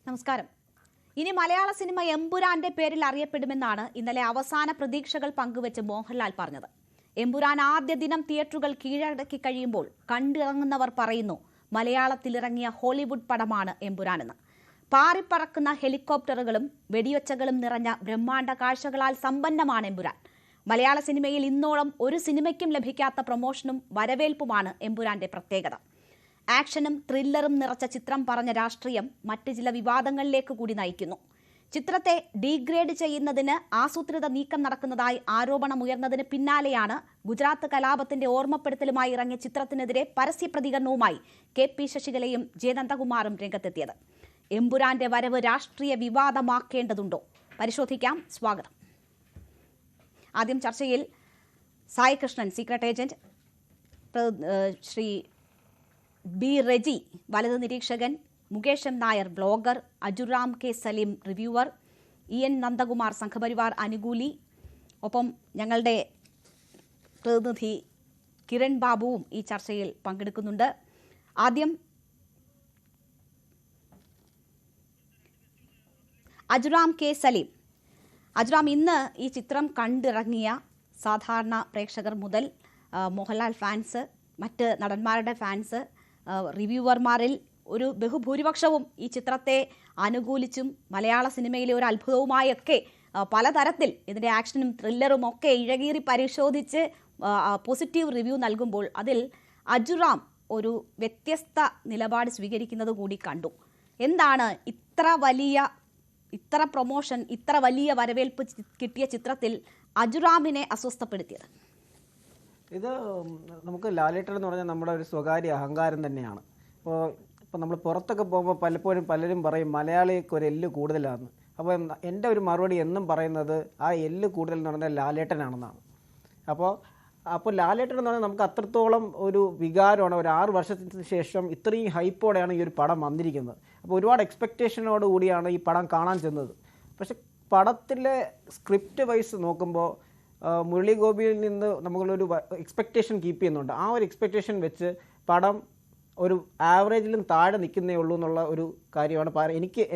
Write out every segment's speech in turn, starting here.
നമസ്കാരം. ഇനി മലയാള സിനിമ എമ്പുരാന്റെ പേരിൽ അറിയപ്പെടുമെന്നാണ് ഇന്നലെ അവസാന പ്രതീക്ഷകൾ പങ്കുവെച്ച് മോഹൻലാൽ പറഞ്ഞത്. എമ്പുരാൻ ആദ്യ ദിനം തിയേറ്ററുകൾ കീഴടക്കി കഴിയുമ്പോൾ കണ്ടിറങ്ങുന്നവർ പറയുന്നു മലയാളത്തിലിറങ്ങിയ ഹോളിവുഡ് പടമാണ് എമ്പുരാനെന്ന്. പാറിപ്പറക്കുന്ന ഹെലികോപ്റ്ററുകളും വെടിയൊച്ചകളും നിറഞ്ഞ ബ്രഹ്മാണ്ഡ കാഴ്ചകളാൽ സമ്പന്നമാണ് എമ്പുരാൻ. മലയാള സിനിമയിൽ ഇന്നോളം ഒരു സിനിമയ്ക്കും ലഭിക്കാത്ത പ്രൊമോഷനും വരവേൽപ്പുമാണ് എമ്പുരാന്റെ പ്രത്യേകത. ആക്ഷനും ത്രില്ലറും നിറച്ച ചിത്രം പറഞ്ഞ രാഷ്ട്രീയം മറ്റ് ചില വിവാദങ്ങളിലേക്ക് കൂടി നയിക്കുന്നു. ചിത്രത്തെ ഡീഗ്രേഡ് ചെയ്യുന്നതിന് ആസൂത്രിത നീക്കം നടക്കുന്നതായി ആരോപണമുയർന്നതിന് പിന്നാലെയാണ് ഗുജറാത്ത് കലാപത്തിന്റെ ഓർമ്മപ്പെടുത്തലുമായി ഇറങ്ങിയ ചിത്രത്തിനെതിരെ പരസ്യ പ്രതികരണവുമായി കെ.പി. ശശികലയും ജെ. നന്ദകുമാറും രംഗത്തെത്തിയത്. എമ്പുരാന്റെ വരവ് രാഷ്ട്രീയ വിവാദമാക്കേണ്ടതുണ്ടോ? പരിശോധിക്കാം. സ്വാഗതം. ആദ്യം ചർച്ചയിൽ Sai Krishnan, secret agent, Shri B. Reji, വലത് നിരീക്ഷകൻ, Mukesh M. Nair, blogger, Ajuram K. Saleem, reviewer, E N. Nandakumar, Sangh Parivar അനുകൂലി, ഒപ്പം ഞങ്ങളുടെ പ്രതിനിധി കിരൺ ബാബുവും ഈ ചർച്ചയിൽ പങ്കെടുക്കുന്നുണ്ട്. ആദ്യം അജുറാം കെ. സലീം. അജുറാം, ഇന്ന് ഈ ചിത്രം കണ്ടിറങ്ങിയ സാധാരണ പ്രേക്ഷകർ മുതൽ മോഹൻലാൽ ഫാൻസ്, മറ്റ് നടന്മാരുടെ ഫാൻസ്, റിവ്യൂവർമാരിൽ ഒരു ബഹുഭൂരിപക്ഷവും ഈ ചിത്രത്തെ അനുകൂലിച്ചും മലയാള സിനിമയിലെ ഒരു അത്ഭുതവുമായൊക്കെ പലതരത്തിൽ ഇതിൻ്റെ ആക്ഷനും ത്രില്ലറും ഒക്കെ ഇഴകീറി പരിശോധിച്ച് പോസിറ്റീവ് റിവ്യൂ നൽകുമ്പോൾ അതിൽ അജുറാം ഒരു വ്യത്യസ്ത നിലപാട് സ്വീകരിക്കുന്നത് കൂടി കണ്ടു. എന്താണ് ഇത്ര പ്രൊമോഷൻ, ഇത്ര വലിയ വരവേൽപ്പ് കിട്ടിയ ചിത്രത്തിൽ അജുറാമിനെ അസ്വസ്ഥപ്പെടുത്തിയത്? ഇത് നമുക്ക് ലാലേട്ടൻ എന്ന് പറഞ്ഞാൽ നമ്മുടെ ഒരു സ്വകാര്യ അഹങ്കാരം തന്നെയാണ്. ഇപ്പോൾ നമ്മൾ പുറത്തൊക്കെ പോകുമ്പോൾ പലപ്പോഴും പലരും പറയും മലയാളിക്ക് ഒരു എല്ല് കൂടുതലാണ്. അപ്പോൾ എൻ്റെ ഒരു മറുപടി എന്നും പറയുന്നത് ആ എല്ല് കൂടുതൽ എന്ന് പറഞ്ഞാൽ ലാലേട്ടനാണെന്നാണ്. അപ്പോൾ ലാലേട്ടൻ എന്ന് പറഞ്ഞാൽ നമുക്ക് അത്രത്തോളം ഒരു വികാരമാണ്. ഒരു 6 വർഷത്തിന് ശേഷം ഇത്രയും ഹൈപ്പോടെയാണ് ഈ ഒരു പടം വന്നിരിക്കുന്നത്. അപ്പോൾ ഒരുപാട് എക്സ്പെക്റ്റേഷനോട് കൂടിയാണ് ഈ പടം കാണാൻ ചെന്നത്. പക്ഷെ പടത്തിലെ സ്ക്രിപ്റ്റ് വൈസ് നോക്കുമ്പോൾ മുരളി ഗോപിയിൽ നിന്ന് നമ്മളൊരു എക്സ്പെക്റ്റേഷൻ കീപ്പ് ചെയ്യുന്നുണ്ട്. ആ ഒരു എക്സ്പെക്റ്റേഷൻ വെച്ച് പടം ഒരു ആവറേജിലും താഴെ നിൽക്കുന്നേ ഉള്ളൂ എന്നുള്ള ഒരു കാര്യമാണ്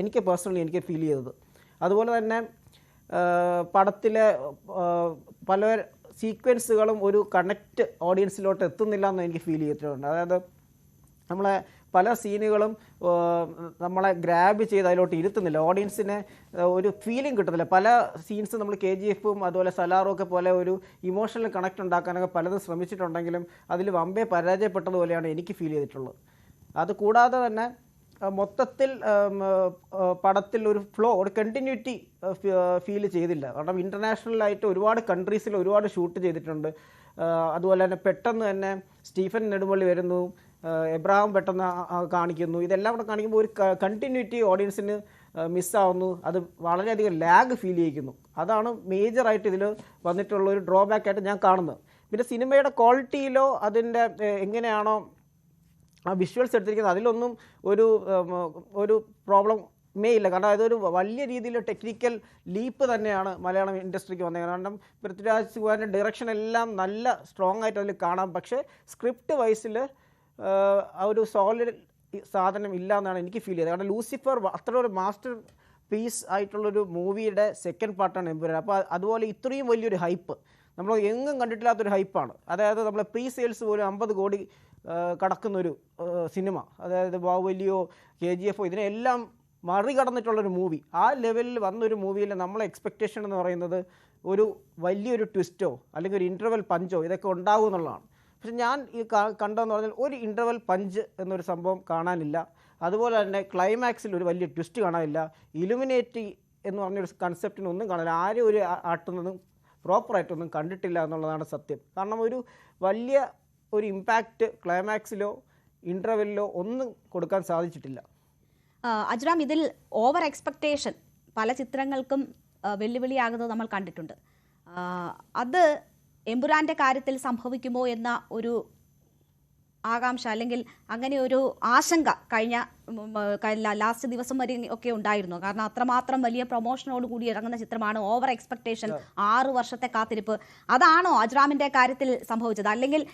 എനിക്ക് പേഴ്സണലി എനിക്ക് ഫീൽ ചെയ്തത്. അതുപോലെ തന്നെ പടത്തിലെ പല സീക്വൻസുകളും ഒരു കണക്റ്റ് ഓഡിയൻസിലോട്ട് എത്തുന്നില്ല എന്ന് എനിക്ക് ഫീൽ ചെയ്തിട്ടുണ്ട്. അതായത് നമ്മളെ പല സീനുകളും നമ്മളെ ഗ്രാബ് ചെയ്ത് അതിലോട്ട് ഇരുത്തുന്നില്ല, ഓഡിയൻസിനെ ഒരു ഫീലിംഗ് കിട്ടുന്നില്ല. പല സീൻസ് നമ്മൾ KGF-ഉം അതുപോലെ സലാറും ഒക്കെ പോലെ ഒരു ഇമോഷണൽ കണക്റ്റ് ഉണ്ടാക്കാനൊക്കെ പലതും ശ്രമിച്ചിട്ടുണ്ടെങ്കിലും അതിൽ വമ്പേ പരാജയപ്പെട്ടതുപോലെയാണ് എനിക്ക് ഫീൽ ചെയ്തിട്ടുള്ളത്. അതുകൂടാതെ തന്നെ മൊത്തത്തിൽ പടത്തിൽ ഒരു ഫ്ലോ, ഒരു കണ്ടിന്യൂറ്റി ഫീൽ ചെയ്തില്ല. കാരണം ഇൻ്റർനാഷണലായിട്ട് ഒരുപാട് കൺട്രീസിൽ ഒരുപാട് ഷൂട്ട് ചെയ്തിട്ടുണ്ട്. അതുപോലെ തന്നെ പെട്ടെന്ന് തന്നെ സ്റ്റീഫൻ നെടുമ്പള്ളി വരുന്നു, എബ്രഹാം പെട്ടെന്ന് കാണിക്കുന്നു. ഇതെല്ലാം കൂടെ കാണിക്കുമ്പോൾ ഒരു കണ്ടിന്യൂറ്റി ഓഡിയൻസിന് മിസ്സാവുന്നു. അത് വളരെയധികം ലാഗ് ഫീൽ ചെയ്യിക്കുന്നു. അതാണ് മേജറായിട്ട് ഇതിൽ വന്നിട്ടുള്ള ഒരു ഡ്രോബാക്കായിട്ട് ഞാൻ കാണുന്നത്. പിന്നെ സിനിമയുടെ ക്വാളിറ്റിയിലോ അതിൻ്റെ എങ്ങനെയാണോ ആ വിഷ്വൽസ് എടുത്തിരിക്കുന്നത് അതിലൊന്നും ഒരു പ്രോബ്ലം ഇല്ല. കാരണം അതൊരു വലിയ രീതിയിൽ ടെക്നിക്കൽ ലീപ്പ് തന്നെയാണ് മലയാളം ഇൻഡസ്ട്രിക്ക് വന്നത്. കാരണം പൃഥ്വിരാജ് കുമാറിൻ്റെ ഡയറക്ഷൻ എല്ലാം നല്ല സ്ട്രോങ് ആയിട്ട് അതിൽ കാണാം. പക്ഷേ സ്ക്രിപ്റ്റ് വൈസിൽ ഒരു സോളിഡ് സാധനം ഇല്ല എന്നാണ് എനിക്ക് ഫീൽ ചെയ്തത്. കാരണം ലൂസിഫർ അത്ര ഒരു മാസ്റ്റർ പീസ് ആയിട്ടുള്ളൊരു മൂവിയുടെ സെക്കൻഡ് പാർട്ടാണ് എമ്പുരാൻ. അപ്പോൾ അതുപോലെ ഇത്രയും വലിയൊരു ഹൈപ്പ് നമ്മൾ എങ്ങും കണ്ടിട്ടില്ലാത്തൊരു ഹൈപ്പാണ്. അതായത് നമ്മളെ പ്രീ സെയിൽസ് പോലും 50 കോടി കടക്കുന്നൊരു സിനിമ. അതായത് ബാഹുബലിയോ KGF-ഓ ഇതിനെല്ലാം മറികടന്നിട്ടുള്ളൊരു മൂവി. ആ ലെവലിൽ വന്നൊരു മൂവിയിൽ നമ്മളെ എക്സ്പെക്റ്റേഷൻ എന്ന് പറയുന്നത് ഒരു വലിയൊരു ട്വിസ്റ്റോ അല്ലെങ്കിൽ ഒരു ഇൻ്റർവെൽ പഞ്ചോ ഇതൊക്കെ ഉണ്ടാവും എന്നുള്ളതാണ്. പക്ഷെ ഞാൻ ഈ കണ്ടതെന്ന് പറഞ്ഞാൽ ഒരു ഇൻ്റർവെൽ പഞ്ച് എന്നൊരു സംഭവം കാണാനില്ല. അതുപോലെ തന്നെ ക്ലൈമാക്സിൽ ഒരു വലിയ ട്വിസ്റ്റ് കാണാനില്ല. ഇലുമിനേറ്റി എന്ന് പറഞ്ഞൊരു കൺസെപ്റ്റിനൊന്നും കാണില്ല. ആരും ഒരു ആട്ടുന്നതും പ്രോപ്പറായിട്ടൊന്നും കണ്ടിട്ടില്ല എന്നുള്ളതാണ് സത്യം. കാരണം ഒരു വലിയ ഒരു ഇമ്പാക്റ്റ് ക്ലൈമാക്സിലോ ഇൻ്റർവെല്ലിലോ ഒന്നും കൊടുക്കാൻ സാധിച്ചിട്ടില്ല. അജുറാം, ഇതിൽ ഓവർ എക്സ്പെക്റ്റേഷൻ പല ചിത്രങ്ങൾക്കും വെല്ലുവിളിയാകുന്നത് നമ്മൾ കണ്ടിട്ടുണ്ട്. അത് എമ്പുരാന്റെ കാര്യത്തിൽ സംഭവിക്കുമോ എന്ന ഒരു ആകാംക്ഷ അല്ലെങ്കിൽ അങ്ങനെ ഒരു ആശങ്ക കഴിഞ്ഞ ലാസ്റ്റ് ദിവസം വരെ ഒക്കെ ഉണ്ടായിരുന്നു. കാരണം അത്രമാത്രം വലിയ പ്രൊമോഷനോട് കൂടി ഇറങ്ങുന്ന ചിത്രമാണ്. ഓവർ എക്സ്പെക്ടേഷൻ, 6 വർഷത്തെ കാത്തിരിപ്പ്, അതാണോ അജ്റാമിന്റെ കാര്യത്തിൽ സംഭവിച്ചത്? അല്ലെങ്കിൽ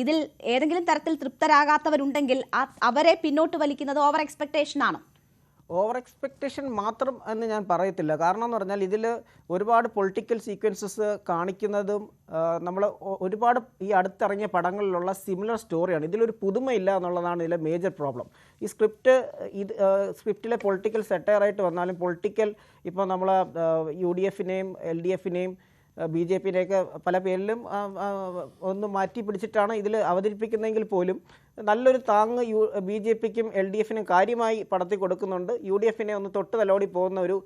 ഇതിൽ ഏതെങ്കിലും തരത്തിൽ തൃപ്തരാകാത്തവരുണ്ടെങ്കിൽ അവരെ പിന്നോട്ട് വലിക്കുന്നത് ഓവർ എക്സ്പെക്ടേഷൻ ആണോ? ഓവർ എക്സ്പെക്റ്റേഷൻ മാത്രം എന്ന് ഞാൻ പറയത്തില്ല. കാരണം എന്ന് പറഞ്ഞാൽ ഇതിൽ ഒരുപാട് പൊളിറ്റിക്കൽ സീക്വൻസസ് കാണിക്കുന്നതും നമ്മൾ ഒരുപാട് ഈ അടുത്തിറങ്ങിയ പടങ്ങളിലുള്ള സിമിലർ സ്റ്റോറിയാണ്. ഇതിലൊരു പുതുമയില്ല എന്നുള്ളതാണ് ഇതിലെ മേജർ പ്രോബ്ലം. ഈ സ്ക്രിപ്റ്റിലെ പൊളിറ്റിക്കൽ സെറ്റയറായിട്ട് വന്നാലും പൊളിറ്റിക്കൽ ഇപ്പോൾ നമ്മൾ UDFനെയും LDFനെയും BJPനെയൊക്കെ പല പേരിലും ഒന്ന് മാറ്റി പിടിച്ചിട്ടാണ് ഇതിൽ അവതരിപ്പിക്കുന്നതെങ്കിൽ പോലും നല്ലൊരു താങ്ങ് BJPക്കും LDFനും കാര്യമായി പടത്തിൽ കൊടുക്കുന്നുണ്ട്. UDFനെ ഒന്ന് തൊട്ട് തലോടി പോകുന്ന ഒരു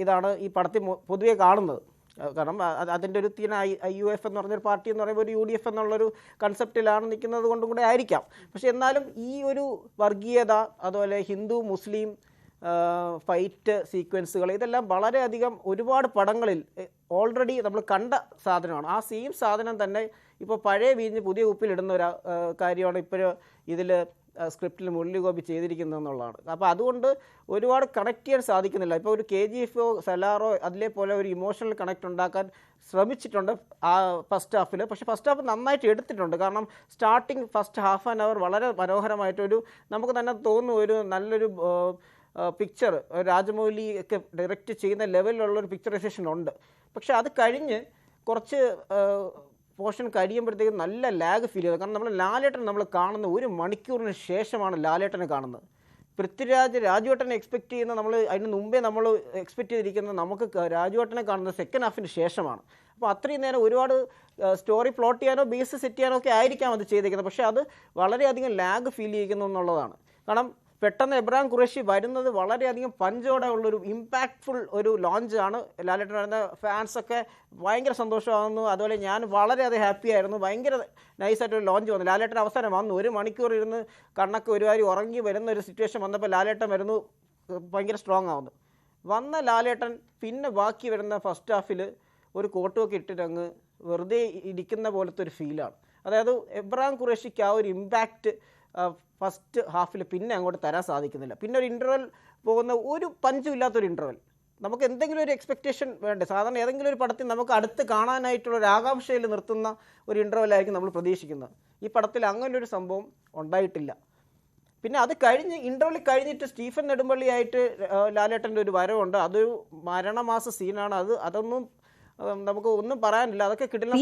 ഇതാണ് ഈ പടത്തിൽ പൊതുവെ കാണുന്നത്. കാരണം അതിൻ്റെ ഒരു IUF എന്ന് പറഞ്ഞൊരു പാർട്ടി എന്ന് പറയുമ്പോൾ ഒരു UDF എന്നുള്ളൊരു കൺസെപ്റ്റിലാണ് നിൽക്കുന്നത് കൊണ്ടും കൂടെ ആയിരിക്കാം. പക്ഷെ എന്നാലും ഈ ഒരു വർഗീയത, അതുപോലെ ഹിന്ദു മുസ്ലിം ഫൈറ്റ് സീക്വൻസുകൾ, ഇതെല്ലാം വളരെയധികം ഒരുപാട് പടങ്ങളിൽ ഓൾറെഡി നമ്മൾ കണ്ട സാധനമാണ്. ആ സെയിം സാധനം തന്നെ ഇപ്പോൾ പഴയ വീഞ്ഞ് പുതിയ ഉപ്പിലിടുന്ന ഒരു കാര്യമാണ് ഇപ്പോൾ ഇതിൽ സ്ക്രിപ്റ്റിൽ മുരളീഗോപി ചെയ്തിരിക്കുന്നതെന്നുള്ളതാണ്. അപ്പോൾ അതുകൊണ്ട് ഒരുപാട് കണക്ട് ചെയ്യാൻ സാധിക്കുന്നില്ല. ഇപ്പോൾ ഒരു KGF സലാറോ അതിലെ പോലെ ഒരു ഇമോഷണൽ കണക്ട് ഉണ്ടാക്കാൻ ശ്രമിച്ചിട്ടുണ്ട് ആ ഫസ്റ്റ് ഹാഫിൽ. പക്ഷേ ഫസ്റ്റ് ഹാഫ് നന്നായിട്ട് എടുത്തിട്ടുണ്ട്. കാരണം starting first half an hour വളരെ മനോഹരമായിട്ടൊരു നമുക്ക് തന്നെ തോന്നുന്നു ഒരു നല്ലൊരു പിക്ചർ രാജമൗലി ഒക്കെ ഡയറക്റ്റ് ചെയ്യുന്ന ലെവലിലുള്ളൊരു പിക്ചറൈസേഷൻ ഉണ്ട്. പക്ഷെ അത് കഴിഞ്ഞ് കുറച്ച് പോർഷൻ കഴിയുമ്പോഴത്തേക്കും നല്ല ലാഗ് ഫീൽ ചെയ്തത്. കാരണം നമ്മൾ ലാലേട്ടൻ നമ്മൾ കാണുന്ന 1 മണിക്കൂറിന് ശേഷമാണ് ലാലേട്ടനെ കാണുന്നത്. രാജുവേട്ടനെ എക്സ്പെക്റ്റ് ചെയ്യുന്ന നമ്മൾ അതിന് മുമ്പേ നമ്മൾ എക്സ്പെക്റ്റ് ചെയ്തിരിക്കുന്നത് നമുക്ക് രാജുവേട്ടനെ കാണുന്നത് സെക്കൻഡ് ഹാഫിന് ശേഷമാണ്. അപ്പോൾ അത്രയും നേരം ഒരുപാട് സ്റ്റോറി പ്ലോട്ട് ചെയ്യാനോ ബേസ് സെറ്റ് ചെയ്യാനോ ഒക്കെ ആയിരിക്കാം അത് ചെയ്തിരിക്കുന്നത്. പക്ഷേ അത് വളരെയധികം ലാഗ് ഫീൽ ചെയ്യുന്നു എന്നുള്ളതാണ്. കാരണം പെട്ടെന്ന് എബ്രഹാം ഖുറേഷി വരുന്നത് വളരെയധികം പഞ്ചോടെ ഉള്ളൊരു ഇമ്പാക്റ്റ്ഫുൾ ഒരു ലോഞ്ചാണ്. ലാലേട്ടൻ വരുന്ന ഫാൻസൊക്കെ ഭയങ്കര സന്തോഷമാകുന്നു. അതുപോലെ ഞാൻ വളരെയധികം ഹാപ്പി ആയിരുന്നു. ഭയങ്കര നൈസായിട്ടൊരു ലോഞ്ച് വന്നു. ലാലേട്ടൻ അവസാനം വന്നു 1 മണിക്കൂർ ഇരുന്ന് കണ്ണൊക്കെ ഒരുമാതിരി ഉറങ്ങി വരുന്ന ഒരു സിറ്റുവേഷൻ വന്നപ്പോൾ ലാലേട്ടൻ വരുന്നു ഭയങ്കര സ്ട്രോങ് ആവുന്നു. വന്ന ലാലേട്ടൻ പിന്നെ ബാക്കി വരുന്ന ഫസ്റ്റ് ഹാഫിൽ ഒരു കോട്ടുമൊക്കെ ഇട്ടിട്ട് അങ്ങ് വെറുതെ ഇരിക്കുന്ന പോലത്തെ ഒരു ഫീലാണ്. അതായത് എബ്രഹാം ഖുറേഷിക്ക് ആ ഒരു ഇമ്പാക്റ്റ് ഫസ്റ്റ് ഹാഫിൽ പിന്നെ അങ്ങോട്ട് തരാൻ സാധിക്കുന്നില്ല. പിന്നെ ഒരു ഇൻ്റർവെൽ പോകുന്ന ഒരു പഞ്ചും ഇല്ലാത്തൊരു ഇൻ്റർവെൽ. നമുക്ക് എന്തെങ്കിലും ഒരു എക്സ്പെക്റ്റേഷൻ വേണ്ടേ? സാധാരണ ഏതെങ്കിലും ഒരു പടത്തിൽ നമുക്ക് അടുത്ത് കാണാനായിട്ടുള്ള ഒരു ആകാംക്ഷയിൽ നിർത്തുന്ന ഒരു ഇൻ്റർവെല്ലായിരിക്കും നമ്മൾ പ്രതീക്ഷിക്കുന്നത്. ഈ പടത്തിൽ അങ്ങനൊരു സംഭവം ഉണ്ടായിട്ടില്ല. പിന്നെ അത് കഴിഞ്ഞ് ഇൻ്റർവെൽ കഴിഞ്ഞിട്ട് സ്റ്റീഫൻ നെടുമ്പള്ളിയായിട്ട് ലാലേട്ടൻ്റെ ഒരു വരവുണ്ട്. അതൊരു മരണമാസ സീനാണ്. അതൊന്നും നമുക്ക് ഒന്നും പറയാനില്ല. അതൊക്കെ കിട്ടുന്ന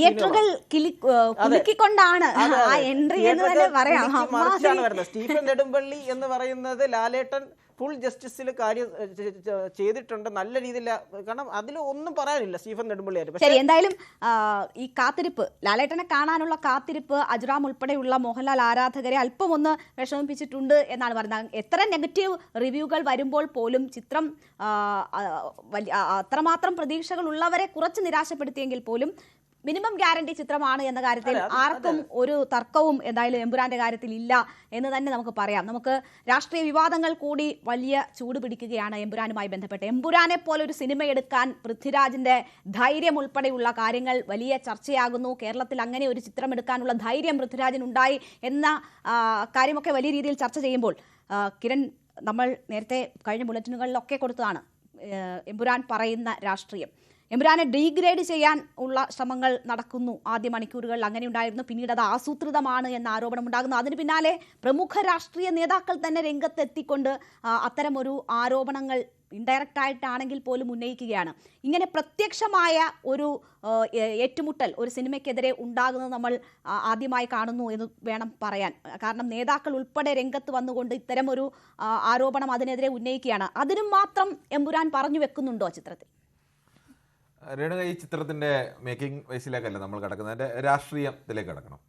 സ്റ്റീഫൻ നെടുമ്പള്ളി എന്ന് പറയുന്നത് ലാലേട്ടൻ ഫുൾ ജസ്റ്റിസിൽ കാര്യം ചെയ്തിട്ടുണ്ട് നല്ല രീതിയിൽ. കാരണം അതിൽ ഒന്നും പറയാനില്ല സ്റ്റീഫൻ നെടുമ്പള്ളിയായിട്ട്. ശരി, എന്തായാലും ഈ കാത്തിരിപ്പ്, ലാലേട്ടനെ കാണാനുള്ള കാത്തിരിപ്പ് അജ്റാം ഉൾപ്പെടെയുള്ള മോഹൻലാൽ ആരാധകരെ അല്പം ഒന്ന് വിഷമിപ്പിച്ചിട്ടുണ്ട് എന്നാണ് പറയുന്നത്. എത്ര നെഗറ്റീവ് റിവ്യൂകൾ വരുമ്പോൾ പോലും ചിത്രം അത്രമാത്രം പ്രതീക്ഷകൾ ഉള്ളവരെ കുറച്ച് നിരാശപ്പെടുത്തിയെങ്കിൽ പോലും മിനിമം ഗ്യാരണ്ടി ചിത്രമാണ് എന്ന കാര്യത്തിൽ ആർക്കും ഒരു തർക്കവും എന്തായാലും എമ്പുരാന്റെ കാര്യത്തിൽ ഇല്ല എന്ന് തന്നെ നമുക്ക് പറയാം. നമുക്ക് രാഷ്ട്രീയ വിവാദങ്ങൾ കൂടി വലിയ ചൂട് പിടിക്കുകയാണ് എമ്പുരാനുമായി ബന്ധപ്പെട്ട്. എമ്പുരാനെ പോലെ ഒരു സിനിമ എടുക്കാൻ പൃഥ്വിരാജിന്റെ ധൈര്യം ഉൾപ്പെടെയുള്ള കാര്യങ്ങൾ വലിയ ചർച്ചയാകുന്നു. കേരളത്തിൽ അങ്ങനെ ഒരു ചിത്രം എടുക്കാനുള്ള ധൈര്യം പൃഥ്വിരാജിനുണ്ടായി എന്ന കാര്യമൊക്കെ വലിയ രീതിയിൽ ചർച്ച ചെയ്യുമ്പോൾ കിരൺ, നമ്മൾ നേരത്തെ കഴിഞ്ഞ ബുള്ളറ്റിനുകളിലൊക്കെ കൊടുത്തതാണ് എമ്പുരാൻ പറയുന്ന രാഷ്ട്രീയം. എമ്പുരാനെ ഡീഗ്രേഡ് ചെയ്യാൻ ഉള്ള ശ്രമങ്ങൾ നടക്കുന്നു. ആദ്യ മണിക്കൂറുകളിൽ അങ്ങനെ ഉണ്ടായിരുന്നു. പിന്നീട് അത് ആസൂത്രിതമാണ് എന്ന ആരോപണം ഉണ്ടാകുന്നു. അതിന് പിന്നാലെ പ്രമുഖ രാഷ്ട്രീയ നേതാക്കൾ തന്നെ രംഗത്തെത്തിക്കൊണ്ട് അത്തരമൊരു ആരോപണങ്ങൾ ഇൻഡയറക്റ്റ് ആയിട്ടാണെങ്കിൽ പോലും ഉന്നയിക്കുകയാണ്. ഇങ്ങനെ പ്രത്യക്ഷമായ ഒരു ഏറ്റുമുട്ടൽ ഒരു സിനിമയ്ക്കെതിരെ ഉണ്ടാകുന്നത് നമ്മൾ ആദ്യമായി കാണുന്നു എന്ന് വേണം പറയാൻ. കാരണം നേതാക്കൾ ഉൾപ്പെടെ രംഗത്ത് വന്നുകൊണ്ട് ഇത്തരമൊരു ആരോപണം അതിനെതിരെ ഉന്നയിക്കുകയാണ്. അതിനും മാത്രം എമ്പുരാൻ പറഞ്ഞു വെക്കുന്നുണ്ടോ ചിത്രത്തിൽ? രേണുക, ഈ ചിത്രത്തിൻ്റെ മേക്കിംഗ് വയസ്സിലേക്കല്ല നമ്മൾ കിടക്കുന്നത്, അതിൻ്റെ രാഷ്ട്രീയത്തിലേക്ക് കിടക്കണം.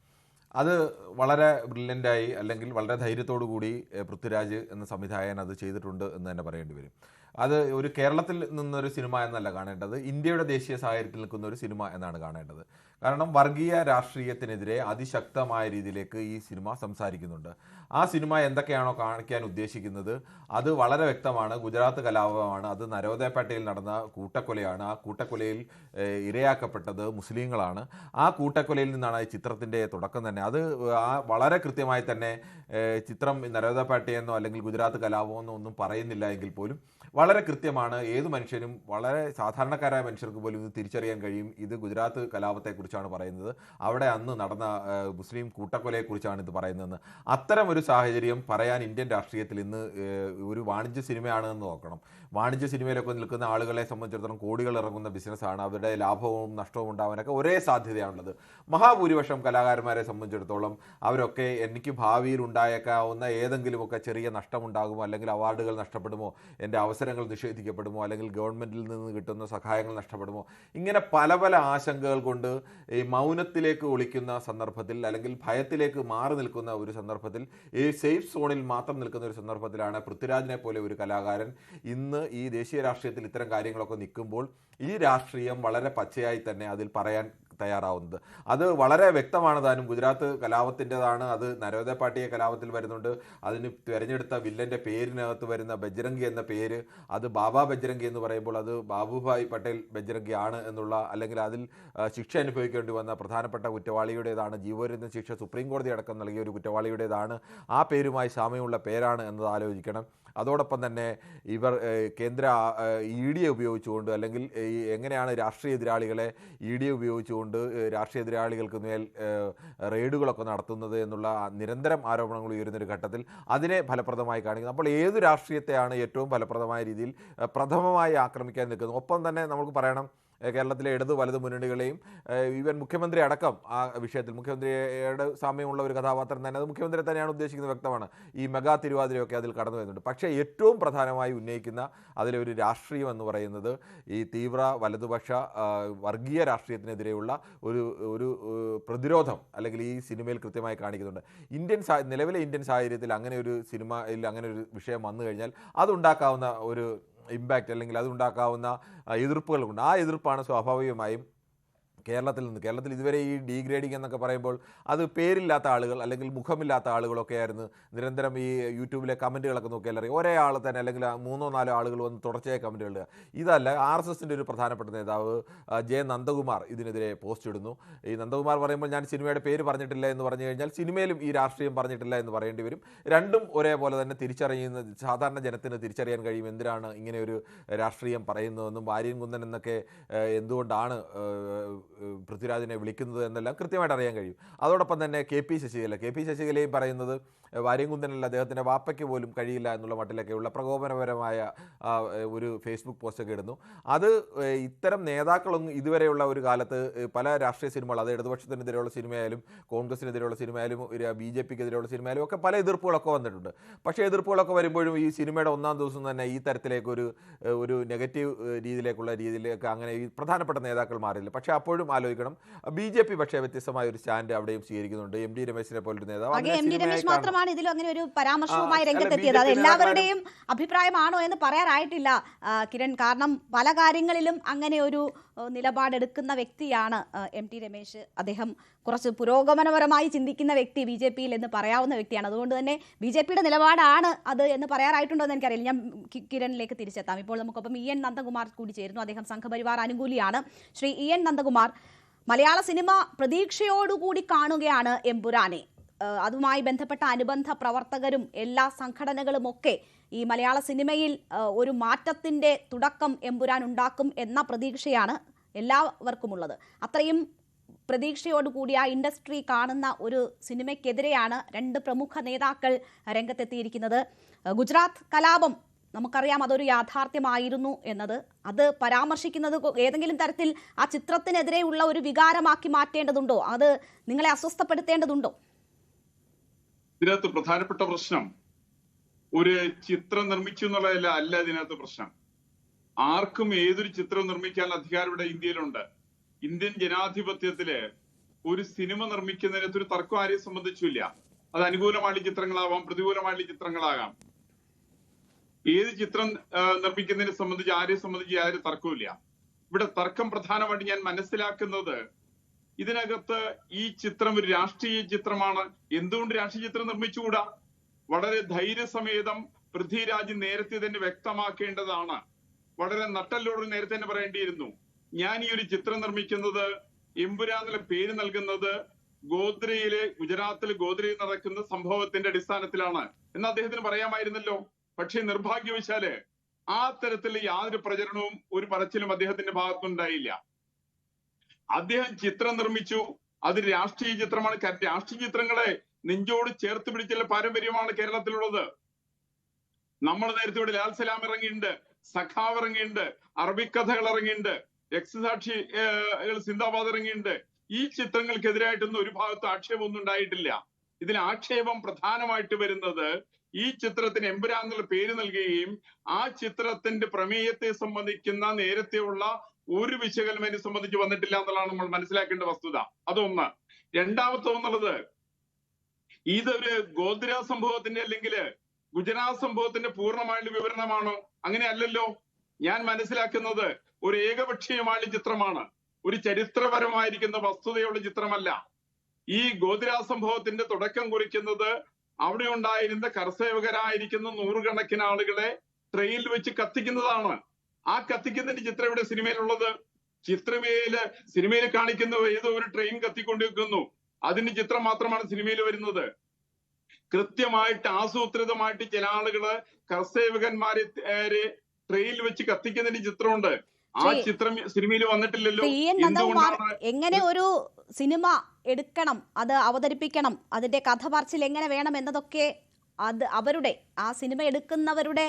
അത് വളരെ ബ്രില്യൻ്റായി അല്ലെങ്കിൽ വളരെ ധൈര്യത്തോടു കൂടി പൃഥ്വിരാജ് എന്ന സംവിധായകൻ അത് ചെയ്തിട്ടുണ്ട് എന്ന് തന്നെ പറയേണ്ടി വരും. അത് ഒരു കേരളത്തിൽ നിന്നൊരു സിനിമ എന്നല്ല കാണേണ്ടത്, ഇന്ത്യയുടെ ദേശീയ സാഹചര്യത്തിൽ നിൽക്കുന്ന ഒരു സിനിമ എന്നാണ് കാണേണ്ടത്. കാരണം വർഗീയ രാഷ്ട്രീയത്തിനെതിരെ അതിശക്തമായ രീതിയിലേക്ക് ഈ സിനിമ സംസാരിക്കുന്നുണ്ട്. ആ സിനിമ എന്തൊക്കെയാണോ കാണിക്കാൻ ഉദ്ദേശിക്കുന്നത് അത് വളരെ വ്യക്തമാണ്. ഗുജറാത്ത് കലാപമാണ്, അത് നരോദയപേട്ടയിൽ നടന്ന കൂട്ടക്കൊലയാണ്. ആ കൂട്ടക്കൊലയിൽ ഇരയാക്കപ്പെട്ടത് മുസ്ലിങ്ങളാണ്. ആ കൂട്ടക്കൊലയിൽ നിന്നാണ് ഈ ചിത്രത്തിൻ്റെ തുടക്കം തന്നെ. അത് വളരെ കൃത്യമായി തന്നെ ചിത്രം നരോദയപേട്ടയെന്നോ അല്ലെങ്കിൽ ഗുജറാത്ത് കലാപമെന്നോ ഒന്നും പറയുന്നില്ല എങ്കിൽ പോലും വളരെ കൃത്യമാണ്. ഏത് മനുഷ്യനും, വളരെ സാധാരണക്കാരായ മനുഷ്യർക്ക് പോലും ഇത് തിരിച്ചറിയാൻ കഴിയും ഇത് ഗുജറാത്ത് കലാപത്തെക്കുറിച്ച് കുറിച്ചാണ് പറയുന്നത്, അവിടെ അന്ന് നടന്ന മുസ്ലിം കൂട്ടക്കൊലയെക്കുറിച്ചാണ് ഇത് പറയുന്നതെന്ന്. അത്തരം ഒരു സാഹചര്യം പറയാൻ ഇന്ത്യൻ രാഷ്ട്രീയത്തിൽ ഇന്ന് ഒരു വാണിജ്യ സിനിമയാണെന്ന് നോക്കണം. വാണിജ്യ സിനിമയിലൊക്കെ നിൽക്കുന്ന ആളുകളെ സംബന്ധിച്ചിടത്തോളം കോടികൾ ഇറങ്ങുന്ന ബിസിനസ്സാണ്, അവരുടെ ലാഭവും നഷ്ടവും ഉണ്ടാവാനൊക്കെ ഒരേ സാധ്യതയാണുള്ളത്. മഹാഭൂരിപക്ഷം കലാകാരന്മാരെ സംബന്ധിച്ചിടത്തോളം അവരൊക്കെ എനിക്ക് ഭാവിയിൽ ഉണ്ടായേക്കാവുന്ന ഏതെങ്കിലുമൊക്കെ ചെറിയ നഷ്ടമുണ്ടാകുമോ, അല്ലെങ്കിൽ അവാർഡുകൾ നഷ്ടപ്പെടുമോ, എൻ്റെ അവസരങ്ങൾ നിഷേധിക്കപ്പെടുമോ, അല്ലെങ്കിൽ ഗവൺമെൻറ്റിൽ നിന്ന് കിട്ടുന്ന സഹായങ്ങൾ നഷ്ടപ്പെടുമോ, ഇങ്ങനെ പല പല ആശങ്കകൾ കൊണ്ട് ഈ മൗനത്തിലേക്ക് ഒളിക്കുന്ന സന്ദർഭത്തിൽ, അല്ലെങ്കിൽ ഭയത്തിലേക്ക് മാറി നിൽക്കുന്ന ഒരു സന്ദർഭത്തിൽ, ഈ സേഫ് സോണിൽ മാത്രം നിൽക്കുന്ന ഒരു സന്ദർഭത്തിലാണ് പൃഥ്വിരാജിനെ പോലെ ഒരു കലാകാരൻ ഇന്ന് ഈ ദേശീയ രാഷ്ട്രീയത്തിൽ ഇത്തരം കാര്യങ്ങളൊക്കെ നിൽക്കുമ്പോൾ ഈ രാഷ്ട്രീയം വളരെ പച്ചയായി തന്നെ അതിൽ പറയാൻ തയ്യാറാവുന്നത്. അത് വളരെ വ്യക്തമാണ് താനും. ഗുജറാത്ത് കലാപത്തിൻ്റെതാണ്, അത് നരോദയ പാർട്ടിയെ കലാപത്തിൽ വരുന്നുണ്ട്. അതിന് തിരഞ്ഞെടുത്ത വില്ലൻ്റെ പേരിനകത്ത് വരുന്ന ബജ്രംഗി എന്ന പേര്, അത് ബാബാ ബജ്രംഗി എന്ന് പറയുമ്പോൾ അത് ബാബുഭായ് പട്ടേൽ ബജ്രംഗി ആണ് എന്നുള്ള, അല്ലെങ്കിൽ അതിൽ ശിക്ഷ അനുഭവിക്കേണ്ടി വന്ന പ്രധാനപ്പെട്ട കുറ്റവാളിയുടേതാണ്, ജീവപര്യന്തം ശിക്ഷ സുപ്രീം കോടതി അടക്കം നൽകിയ ഒരു കുറ്റവാളിയുടേതാണ്, ആ പേരുമായി സാമ്യമുള്ള പേരാണ് എന്നത് ആലോചിക്കണം. അതോടൊപ്പം തന്നെ ഇവർ കേന്ദ്ര ED ഉപയോഗിച്ചുകൊണ്ട്, അല്ലെങ്കിൽ എങ്ങനെയാണ് രാഷ്ട്രീയ എതിരാളികളെ ED ഉപയോഗിച്ചുകൊണ്ട് രാഷ്ട്രീയ എതിരാളികൾക്ക് മേൽ റെയ്ഡുകളൊക്കെ നടത്തുന്നത് എന്നുള്ള നിരന്തരം ആരോപണങ്ങൾ ഉയരുന്നൊരു ഘട്ടത്തിൽ അതിനെ ഫലപ്രദമായി കാണിക്കുന്നത്. അപ്പോൾ ഏത് രാഷ്ട്രീയത്തെയാണ് ഏറ്റവും ഫലപ്രദമായ രീതിയിൽ പ്രഥമമായി ആക്രമിക്കാൻ നിൽക്കുന്നത്? ഒപ്പം തന്നെ നമുക്ക് പറയണം, കേരളത്തിലെ ഇടതു വലതു മുന്നണികളെയും ഈവൻ മുഖ്യമന്ത്രി അടക്കം ആ വിഷയത്തിൽ, മുഖ്യമന്ത്രിയുടെ സാമ്യമുള്ള ഒരു കഥാപാത്രം തന്നെ, അത് മുഖ്യമന്ത്രി തന്നെയാണ് ഉദ്ദേശിക്കുന്നത്, വ്യക്തമാണ്. ഈ മെഗാ തിരുവാതിരയൊക്കെ അതിൽ കടന്നു വരുന്നുണ്ട്. പക്ഷേ ഏറ്റവും പ്രധാനമായി ഉന്നയിക്കുന്ന അതിലൊരു രാഷ്ട്രീയം എന്ന് പറയുന്നത് ഈ തീവ്ര വലതുപക്ഷ വർഗീയ രാഷ്ട്രീയത്തിനെതിരെയുള്ള ഒരു പ്രതിരോധം, അല്ലെങ്കിൽ ഈ സിനിമയിൽ കൃത്യമായി കാണിക്കുന്നുണ്ട്. നിലവിലെ ഇന്ത്യൻ സാഹചര്യത്തിൽ അങ്ങനെ ഒരു സിനിമയിൽ അങ്ങനെ ഒരു വിഷയം വന്നു കഴിഞ്ഞാൽ അതുണ്ടാക്കാവുന്ന ഒരു ഇമ്പാക്റ്റ്, അല്ലെങ്കിൽ അതുണ്ടാക്കാവുന്ന എതിർപ്പുകളുണ്ട്. ആ എതിർപ്പാണ് സ്വാഭാവികമായും കേരളത്തിൽ ഇതുവരെ ഈ ഡീഗ്രേഡിംഗ് എന്നൊക്കെ പറയുമ്പോൾ അത് പേരില്ലാത്ത ആളുകൾ, അല്ലെങ്കിൽ മുഖമില്ലാത്ത ആളുകളൊക്കെ ആയിരുന്നു നിരന്തരം ഈ യൂട്യൂബിലെ കമൻറ്റുകളൊക്കെ നോക്കിയാൽ അറിയാം, ഒരേ ആൾ തന്നെ, അല്ലെങ്കിൽ 3-4 ആളുകൾ വന്ന് തുടർച്ചയായി കമൻറ്റ് ഇടുക. ഇതല്ല, RSSൻ്റെ ഒരു പ്രധാനപ്പെട്ട നേതാവ് ജെ നന്ദകുമാർ ഇതിനെതിരെ പോസ്റ്റ് ഇടുന്നു. ഈ നന്ദകുമാർ പറയുമ്പോൾ ഞാൻ സിനിമയുടെ പേര് പറഞ്ഞിട്ടില്ല എന്ന് പറഞ്ഞു കഴിഞ്ഞാൽ സിനിമയിലും ഈ രാഷ്ട്രീയം പറഞ്ഞിട്ടില്ല എന്ന് പറയേണ്ടി വരും. രണ്ടും ഒരേപോലെ തന്നെ തിരിച്ചറിയുന്ന സാധാരണ ജനത്തിന് തിരിച്ചറിയാൻ കഴിയും എന്തിനാണ് ഇങ്ങനെ ഒരു രാഷ്ട്രീയം പറയുന്നതെന്നും വാര്യൻകുന്നൻ എന്നൊക്കെ എന്തുകൊണ്ടാണ് പൃഥ്വിരാജിനെ വിളിക്കുന്നത് എന്നെല്ലാം കൃത്യമായിട്ട് അറിയാൻ കഴിയും. അതോടൊപ്പം തന്നെ കെ പി ശശികലയും പറയുന്നത് വാര്യൻകുന്നനല്ല, അദ്ദേഹത്തിൻ്റെ വാപ്പയ്ക്ക് പോലും കഴിയില്ല എന്നുള്ള മട്ടിലൊക്കെയുള്ള പ്രകോപനപരമായ ഒരു ഫേസ്ബുക്ക് പോസ്റ്റൊക്കെ ഇടുന്നു. അത് ഇത്തരം നേതാക്കളൊന്നും ഇതുവരെയുള്ള ഒരു കാലത്ത് പല രാഷ്ട്രീയ സിനിമകൾ, അത് ഇടതുപക്ഷത്തിനെതിരെയുള്ള സിനിമയായാലും കോൺഗ്രസിനെതിരെയുള്ള സിനിമയായാലും BJPക്കെതിരെയുള്ള സിനിമയായാലും ഒക്കെ പല എതിർപ്പുകളൊക്കെ വന്നിട്ടുണ്ട്. പക്ഷേ എതിർപ്പുകളൊക്കെ വരുമ്പോഴും ഈ സിനിമയുടെ ഒന്നാം ദിവസം തന്നെ ഈ തരത്തിലേക്ക് ഒരു നെഗറ്റീവ് രീതിയിലേക്ക് അങ്ങനെ ഈ പ്രധാനപ്പെട്ട നേതാക്കൾ മാറില്ല. പക്ഷേ അപ്പോഴും ആലോചിക്കണം, BJP പക്ഷേ വ്യത്യസ്തമായ ഒരു സ്റ്റാൻഡ് അവിടെയും സ്വീകരിക്കുന്നുണ്ട്. MD രമേശിനെ പോലൊരു നേതാവ് ഇതിലും അങ്ങനെ ഒരു പരാമർശവുമായി രംഗത്തെത്തിയത്. അത് എല്ലാവരുടെയും അഭിപ്രായമാണോ എന്ന് പറയാനായിട്ടില്ല കിരൺ. കാരണം പല കാര്യങ്ങളിലും അങ്ങനെ ഒരു നിലപാടെടുക്കുന്ന വ്യക്തിയാണ് MT രമേശ്. അദ്ദേഹം കുറച്ച് പുരോഗമനപരമായി ചിന്തിക്കുന്ന വ്യക്തി BJPയിൽ എന്ന് പറയാവുന്ന വ്യക്തിയാണ്. അതുകൊണ്ട് തന്നെ BJPയുടെ നിലപാടാണ് അത് എന്ന് പറയാറായിട്ടുണ്ടോ എന്ന് എനിക്കറിയില്ല. ഞാൻ കിരണിലേക്ക് തിരിച്ചെത്താം. ഇപ്പോൾ നമുക്കൊപ്പം EN നന്ദകുമാർ കൂടി ചേരുന്നു. അദ്ദേഹം സംഘപരിവാർ അനുകൂലിയാണ്. ശ്രീ EN നന്ദകുമാർ, മലയാള സിനിമ പ്രതീക്ഷയോടുകൂടി കാണുകയാണ് എമ്പുരാനെ. അതുമായി ബന്ധപ്പെട്ട അനുബന്ധ പ്രവർത്തകരും എല്ലാ സംഘടനകളും ഒക്കെ ഈ മലയാള സിനിമയിൽ ഒരു മാറ്റത്തിൻ്റെ തുടക്കം എമ്പുരാൻ ഉണ്ടാക്കും എന്ന പ്രതീക്ഷയാണ് എല്ലാവർക്കുമുള്ളത്. അത്രയും പ്രതീക്ഷയോടുകൂടി ആ ഇൻഡസ്ട്രി കാണുന്ന ഒരു സിനിമയ്ക്കെതിരെയാണ് 2 പ്രമുഖ നേതാക്കൾ രംഗത്തെത്തിയിരിക്കുന്നത്. ഗുജറാത്ത് കലാപം നമുക്കറിയാം, അതൊരു യാഥാർത്ഥ്യമായിരുന്നു എന്നത്. അത് പരാമർശിക്കുന്നത് ഏതെങ്കിലും തരത്തിൽ ആ ചിത്രത്തിനെതിരെയുള്ള ഒരു വികാരമാക്കി മാറ്റേണ്ടതുണ്ടോ? അത് നിങ്ങളെ അസ്വസ്ഥപ്പെടുത്തേണ്ടതുണ്ടോ? ഇതിനകത്ത് പ്രധാനപ്പെട്ട പ്രശ്നം ഒരു ചിത്രം നിർമ്മിച്ചു എന്നുള്ളതല്ല ഇതിനകത്ത് പ്രശ്നം. ആർക്കും ഏതൊരു ചിത്രം നിർമ്മിക്കാൻ അധികാരം ഇവിടെ ഇന്ത്യയിലുണ്ട്. ഇന്ത്യൻ ജനാധിപത്യത്തില് ഒരു സിനിമ നിർമ്മിക്കുന്നതിനകത്ത് ഒരു തർക്കം ആരെയും സംബന്ധിച്ചില്ല. അത് അനുകൂലമായിട്ടുള്ള ചിത്രങ്ങളാവാം, പ്രതികൂലമായിട്ടുള്ള ചിത്രങ്ങളാകാം. ഏത് ചിത്രം നിർമ്മിക്കുന്നതിനെ സംബന്ധിച്ച് ആരെയും സംബന്ധിച്ച് യാതൊരു തർക്കമില്ല. ഇവിടെ തർക്കം പ്രധാനമായിട്ട് ഞാൻ മനസ്സിലാക്കുന്നത്, ഇതിനകത്ത് ഈ ചിത്രം ഒരു രാഷ്ട്രീയ ചിത്രമാണ്. എന്തുകൊണ്ട് രാഷ്ട്രീയ ചിത്രം നിർമ്മിച്ചുകൂടാ? വളരെ ധൈര്യസമേതം പൃഥ്വിരാജ് നേരത്തെ തന്നെ വ്യക്തമാക്കേണ്ടതാണ്. വളരെ നട്ടലോട് നേരത്തെ തന്നെ പറയേണ്ടിയിരുന്നു, ഞാൻ ഈ ഒരു ചിത്രം നിർമ്മിക്കുന്നത്, എമ്പുരാനിലെ പേര് നൽകുന്നത് ഗുജറാത്തിലെ ഗോദ്രയിൽ നടക്കുന്ന സംഭവത്തിന്റെ അടിസ്ഥാനത്തിലാണ് എന്ന് അദ്ദേഹത്തിന് പറയാമായിരുന്നല്ലോ. പക്ഷേ നിർഭാഗ്യവശാല് ആ തരത്തിൽ യാതൊരു പ്രചരണവും ഒരു പറച്ചിലും അദ്ദേഹത്തിന്റെ ഭാഗത്തുനിന്നുണ്ടായില്ല. അദ്ദേഹം ചിത്രം നിർമ്മിച്ചു. അത് രാഷ്ട്രീയ ചിത്രമാണ്. രാഷ്ട്രീയ ചിത്രങ്ങളെ നെഞ്ചോട് ചേർത്ത് പിടിച്ചുള്ള പാരമ്പര്യമാണ് കേരളത്തിലുള്ളത്. നമ്മൾ നേരത്തെ ഇവിടെ ലാൽ സലാം ഇറങ്ങിയിട്ടുണ്ട്, സഖാവ് ഇറങ്ങിയിട്ടുണ്ട്, അറബിക്കഥകൾ ഇറങ്ങിയിട്ടുണ്ട്, രക്തസാക്ഷി സിന്ദാബാദ് ഇറങ്ങിയിട്ടുണ്ട്. ഈ ചിത്രങ്ങൾക്കെതിരായിട്ടൊന്നും ഒരു ഭാഗത്ത് ആക്ഷേപമൊന്നും ഉണ്ടായിട്ടില്ല. ഇതിൽ ആക്ഷേപം പ്രധാനമായിട്ട് വരുന്നത് ഈ ചിത്രത്തിന് എമ്പുരാൻ എന്നുള്ള പേര് നൽകുകയും ആ ചിത്രത്തിന്റെ പ്രമേയത്തെ സംബന്ധിക്കുന്ന നേരത്തെയുള്ള ഒരു വിശകലനം അതിനെ സംബന്ധിച്ച് വന്നിട്ടില്ല എന്നുള്ളതാണ് നമ്മൾ മനസ്സിലാക്കേണ്ട വസ്തുത. അതൊന്ന്. രണ്ടാമത്തെ എന്നുള്ളത്, ഇതൊരു ഗോദ്ര സംഭവത്തിന്റെ അല്ലെങ്കിൽ ഗുജറാത്ത് സംഭവത്തിന്റെ പൂർണ്ണമായുള്ള വിവരണമാണോ? അങ്ങനെ അല്ലല്ലോ. ഞാൻ മനസ്സിലാക്കുന്നത് ഒരു ഏകപക്ഷീയമായ ചിത്രമാണ്, ഒരു ചരിത്രപരമായിരിക്കുന്ന വസ്തുതയുള്ള ചിത്രമല്ല. ഈ ഗോദ്ര സംഭവത്തിന്റെ തുടക്കം കുറിക്കുന്നത് അവിടെ ഉണ്ടായിരുന്ന കർസേവകരായിരിക്കുന്ന നൂറുകണക്കിന് ആളുകളെ ട്രെയിനിൽ വെച്ച് കത്തിക്കുന്നതാണ്. ആ കത്തിക്കുന്നതിന്റെ ചിത്രം ഇവിടെ സിനിമയിലുള്ളത്. സിനിമയിൽ കാണിക്കുന്ന ഏതോ ഒരു ട്രെയിൻ കത്തിക്കൊണ്ടിരിക്കുന്നു, അതിന്റെ ചിത്രം മാത്രമാണ് സിനിമയിൽ വരുന്നത്. കൃത്യമായിട്ട് ആസൂത്രിതമായിട്ട് ചില ആളുകള് കർസേവകന്മാരെ ട്രെയിനിൽ വെച്ച് കത്തിക്കുന്നതിന്റെ ചിത്രമുണ്ട്. ആ ചിത്രം സിനിമയിൽ വന്നിട്ടില്ലല്ലോ. എങ്ങനെ ഒരു സിനിമ എടുക്കണം, അത് അവതരിപ്പിക്കണം, അതിന്റെ കഥ പറച്ചിൽ എങ്ങനെ വേണം എന്നതൊക്കെ അത് അവരുടെ, ആ സിനിമ എടുക്കുന്നവരുടെ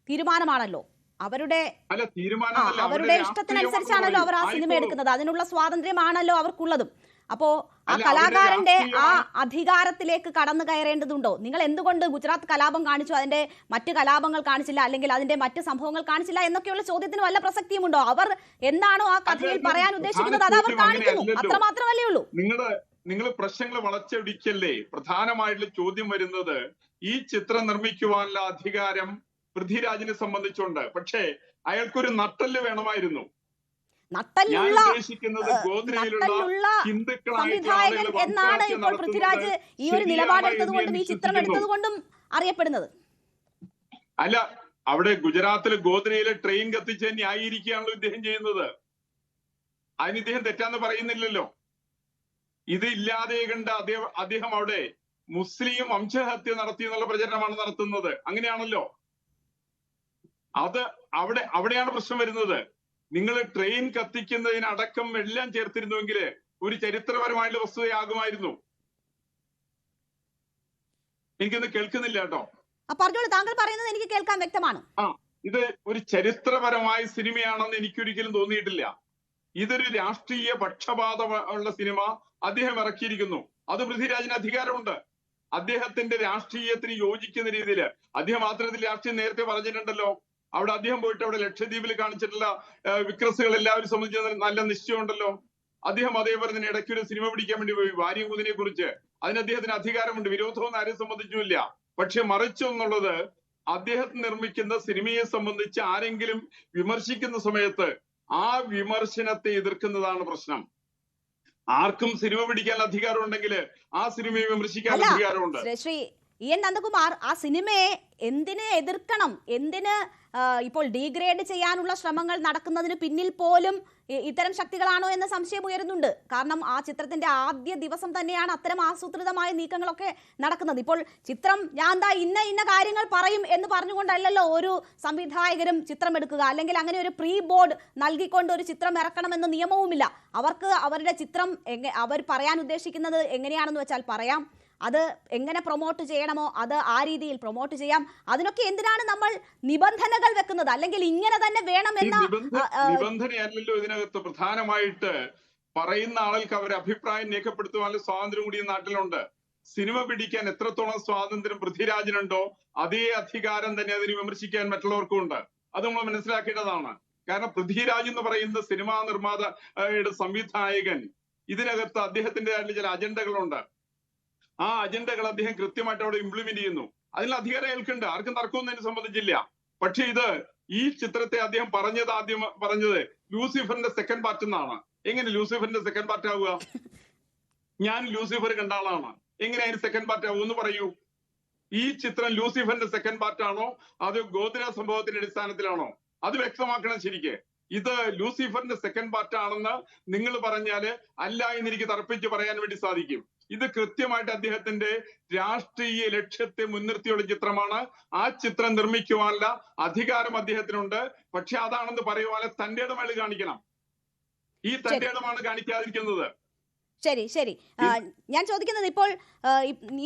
തീരുമാനമാണല്ലോ. അവരുടെ ഇഷ്ടത്തിനനുസരിച്ചാണല്ലോ അവർ ആ സിനിമ എടുക്കുന്നത്. അതിനുള്ള സ്വാതന്ത്ര്യമാണല്ലോ അവർക്കുള്ളതും. അപ്പോ ആ കലാകാരന്റെ ആ അധികാരത്തിലേക്ക് കടന്നു കയറേണ്ടതുണ്ടോ? നിങ്ങൾ എന്തുകൊണ്ട് ഗുജറാത്ത് കലാപം കാണിച്ചു, അതിന്റെ മറ്റു കലാപങ്ങൾ കാണിച്ചില്ല, അല്ലെങ്കിൽ അതിന്റെ മറ്റ് സംഭവങ്ങൾ കാണിച്ചില്ല എന്നൊക്കെയുള്ള ചോദ്യത്തിന് വല്ല പ്രസക്തിയുമുണ്ടോ? അവർ എന്താണോ ആ കഥയിൽ പറയാൻ ഉദ്ദേശിക്കുന്നത് അത് അവർ കാണിക്കുന്നു, അത്രമാത്രമല്ലേ ഉള്ളൂ. നിങ്ങൾ പ്രശ്നങ്ങൾ വളച്ചൊടിക്കല്ലേ. പ്രധാനമായിട്ടുള്ള ചോദ്യം വരുന്നത്, ഈ ചിത്രം നിർമ്മിക്കുവാനുള്ള അധികാരം പൃഥ്വിരാജിനെ സംബന്ധിച്ചുണ്ട്. പക്ഷേ അയാൾക്കൊരു നട്ടല് വേണമായിരുന്നു. നട്ടലുള്ള സംവിധായകൻ എന്നാണ് ഇപ്പോൾ പൃഥ്വിരാജ് ഈ ഒരു നിലപാടെടുത്തത് കൊണ്ടും ഈ ചിത്രം എടുത്തത് കൊണ്ടും അറിയപ്പെടുന്നത്. അല്ല, അവിടെ ഗുജറാത്തിലെ ഗോദ്രയിലെ ട്രെയിൻ കത്തിച്ച് ന്യായീകരിക്കുകയാണല്ലോ ഇദ്ദേഹം ചെയ്യുന്നത്. അതിന് ഇദ്ദേഹം തെറ്റാന്ന് പറയുന്നില്ലല്ലോ. ഇത് ഇല്ലാതെ കണ്ട അദ്ദേഹം അവിടെ മുസ്ലിം വംശഹത്യ നടത്തി എന്നുള്ള പ്രചരണമാണ് നടത്തുന്നത്. അങ്ങനെയാണല്ലോ. അത് അവിടെയാണ് പ്രശ്നം വരുന്നത്. നിങ്ങൾ ട്രെയിൻ കത്തിക്കുന്നതിനടക്കം എല്ലാം ചേർത്തിരുന്നുവെങ്കിൽ ഒരു ചരിത്രപരമായിട്ടുള്ള വസ്തുതയാകുമായിരുന്നു. എനിക്കൊന്ന് കേൾക്കുന്നില്ല കേട്ടോ. പറഞ്ഞോളൂ, താങ്കൾ പറയുന്നത് എനിക്ക് കേൾക്കാൻ വ്യക്തമാണ്. ഇത് ഒരു ചരിത്രപരമായ സിനിമയാണെന്ന് എനിക്കൊരിക്കലും തോന്നിയിട്ടില്ല. ഇതൊരു രാഷ്ട്രീയ പക്ഷപാത ഉള്ള സിനിമ അദ്ദേഹം ഇറക്കിയിരിക്കുന്നു. അത് പൃഥ്വിരാജിന് അധികാരമുണ്ട്. അദ്ദേഹത്തിന്റെ രാഷ്ട്രീയത്തിന് യോജിക്കുന്ന രീതിയിൽ അദ്ദേഹം മാത്രത്തിൽ രാഷ്ട്രീയം നേരത്തെ പറഞ്ഞിട്ടുണ്ടല്ലോ. അവിടെ അദ്ദേഹം പോയിട്ട് അവിടെ ലക്ഷദ്വീപിൽ കാണിച്ചിട്ടുള്ള വിക്രസുകൾ എല്ലാവരും സംബന്ധിച്ച് നല്ല നിശ്ചയമുണ്ടല്ലോ. അദ്ദേഹം അതേപോലെ തന്നെ ഇടയ്ക്ക് ഒരു സിനിമ പിടിക്കാൻ വേണ്ടി പോയി വാര്യംകുതിനെ കുറിച്ച്. അതിന് അദ്ദേഹത്തിന് അധികാരമുണ്ട്, വിരോധമൊന്നും ആരെയും സംബന്ധിച്ചില്ല. പക്ഷെ മറിച്ചെന്നുള്ളത്, അദ്ദേഹം നിർമ്മിക്കുന്ന സിനിമയെ സംബന്ധിച്ച് ആരെങ്കിലും വിമർശിക്കുന്ന സമയത്ത് ആ വിമർശനത്തെ എതിർക്കുന്നതാണ് പ്രശ്നം. ആർക്കും സിനിമ പിടിക്കാൻ അധികാരം ഉണ്ടെങ്കിൽ ആ സിനിമയെ വിമർശിക്കാൻ അധികാരമുണ്ട്. ശ്രീ എൻ നന്ദകുമാർ, ആ സിനിമയെ എന്തിനെ എതിർക്കണം? എന്തിന് ഇപ്പോൾ ഡീഗ്രേഡ് ചെയ്യാനുള്ള ശ്രമങ്ങൾ നടക്കുന്നതിന് പിന്നിൽ പോലും ഇത്തരം ശക്തികളാണോ എന്ന സംശയം ഉയരുന്നുണ്ട്. കാരണം ആ ചിത്രത്തിന്റെ ആദ്യ ദിവസം തന്നെയാണ് അത്തരം ആസൂത്രിതമായ നീക്കങ്ങളൊക്കെ നടക്കുന്നത്. ഇപ്പോൾ ചിത്രം ഞാൻ ഇന്ന കാര്യങ്ങൾ പറയും എന്ന് പറഞ്ഞുകൊണ്ടല്ലല്ലോ ഒരു സംവിധായകരും ചിത്രം എടുക്കുക. അല്ലെങ്കിൽ അങ്ങനെ ഒരു പ്രീ ബോർഡ് നൽകിക്കൊണ്ട് ഒരു ചിത്രം ഇറക്കണമെന്ന നിയമവുമില്ല. അവർക്ക് അവരുടെ ചിത്രം അവർ പറയാൻ ഉദ്ദേശിക്കുന്നത് എങ്ങനെയാണെന്ന് വെച്ചാൽ പറയാം. അത് എങ്ങനെ പ്രൊമോട്ട് ചെയ്യണമോ അത് ആ രീതിയിൽ പ്രൊമോട്ട് ചെയ്യാം. അതിനൊക്കെ എന്തിനാണ് നമ്മൾ നിബന്ധനകൾ വെക്കുന്നത്? അല്ലെങ്കിൽ ഇങ്ങനെ തന്നെ വേണമെന്ന നിബന്ധനയല്ലല്ലോ ഇതിനകത്ത്. പ്രധാനമായിട്ട് പറയുന്ന ആൾക്ക് അവരുടെ അഭിപ്രായം രേഖപ്പെടുത്തുവാനുള്ള സ്വാതന്ത്ര്യം കൂടി നാട്ടിലുണ്ട്. സിനിമ പിടിക്കാൻ എത്രത്തോളം സ്വാതന്ത്ര്യം പൃഥ്വിരാജിനുണ്ടോ അതേ അധികാരം തന്നെ അതിന് വിമർശിക്കാൻ മറ്റുള്ളവർക്കും ഉണ്ട്. അത് നമ്മൾ മനസ്സിലാക്കേണ്ടതാണ്. കാരണം പൃഥ്വിരാജ് എന്ന് പറയുന്ന സിനിമാ നിർമ്മാതയുടെ സംവിധായകൻ, ഇതിനകത്ത് അദ്ദേഹത്തിൻ്റെതായിട്ടുള്ള ചില അജണ്ടകളുണ്ട്. ആ അജണ്ടകൾ അദ്ദേഹം കൃത്യമായിട്ട് അവിടെ ഇംപ്ലിമെന്റ് ചെയ്യുന്നു. അതിൽ അധികാരം ഏൽക്കുന്നുണ്ട്, ആർക്കും തർക്കമൊന്നും അതിനെ സംബന്ധിച്ചില്ല. പക്ഷെ ഈ ചിത്രത്തെ അദ്ദേഹം ആദ്യം പറഞ്ഞത് ലൂസിഫറിന്റെ സെക്കൻഡ് പാർട്ട് എന്നാണ്. എങ്ങനെ ലൂസിഫറിന്റെ സെക്കൻഡ് പാർട്ട് ആവുക? ഞാൻ ലൂസിഫർ കണ്ട ആളാണ്, എങ്ങനെ അതിന് സെക്കൻഡ് പാർട്ട് ആവുക എന്ന് പറയൂ. ഈ ചിത്രം ലൂസിഫറിന്റെ സെക്കൻഡ് പാർട്ട് ആണോ അത് ഗോദ്ര സംഭവത്തിന്റെ അടിസ്ഥാനത്തിലാണോ? അത് വ്യക്തമാക്കണം ശരിക്ക്. ഇത് ലൂസിഫറിന്റെ സെക്കൻഡ് പാർട്ട് ആണെന്ന് നിങ്ങൾ പറഞ്ഞാല് അല്ല എന്ന് എനിക്ക് തർപ്പിച്ച് പറയാൻ വേണ്ടി സാധിക്കും. ഇത് കൃത്യമായിട്ട് അദ്ദേഹത്തിന്റെ രാഷ്ട്രീയ ലക്ഷ്യത്തെ മുൻനിർത്തിയുള്ള ചിത്രമാണ്. ആ ചിത്രം നിർമ്മിക്കുവാനുള്ള അധികാരം അദ്ദേഹത്തിനുണ്ട്. പക്ഷെ അതാണെന്ന് പറയുവാൻ തന്റെ ഇടമേള് കാണിക്കണം. ഈ തന്റേടമാണ് കാണിക്കാതിരിക്കുന്നത്. ശരി ശരി. ഞാൻ ചോദിക്കുന്നത് ഇപ്പോൾ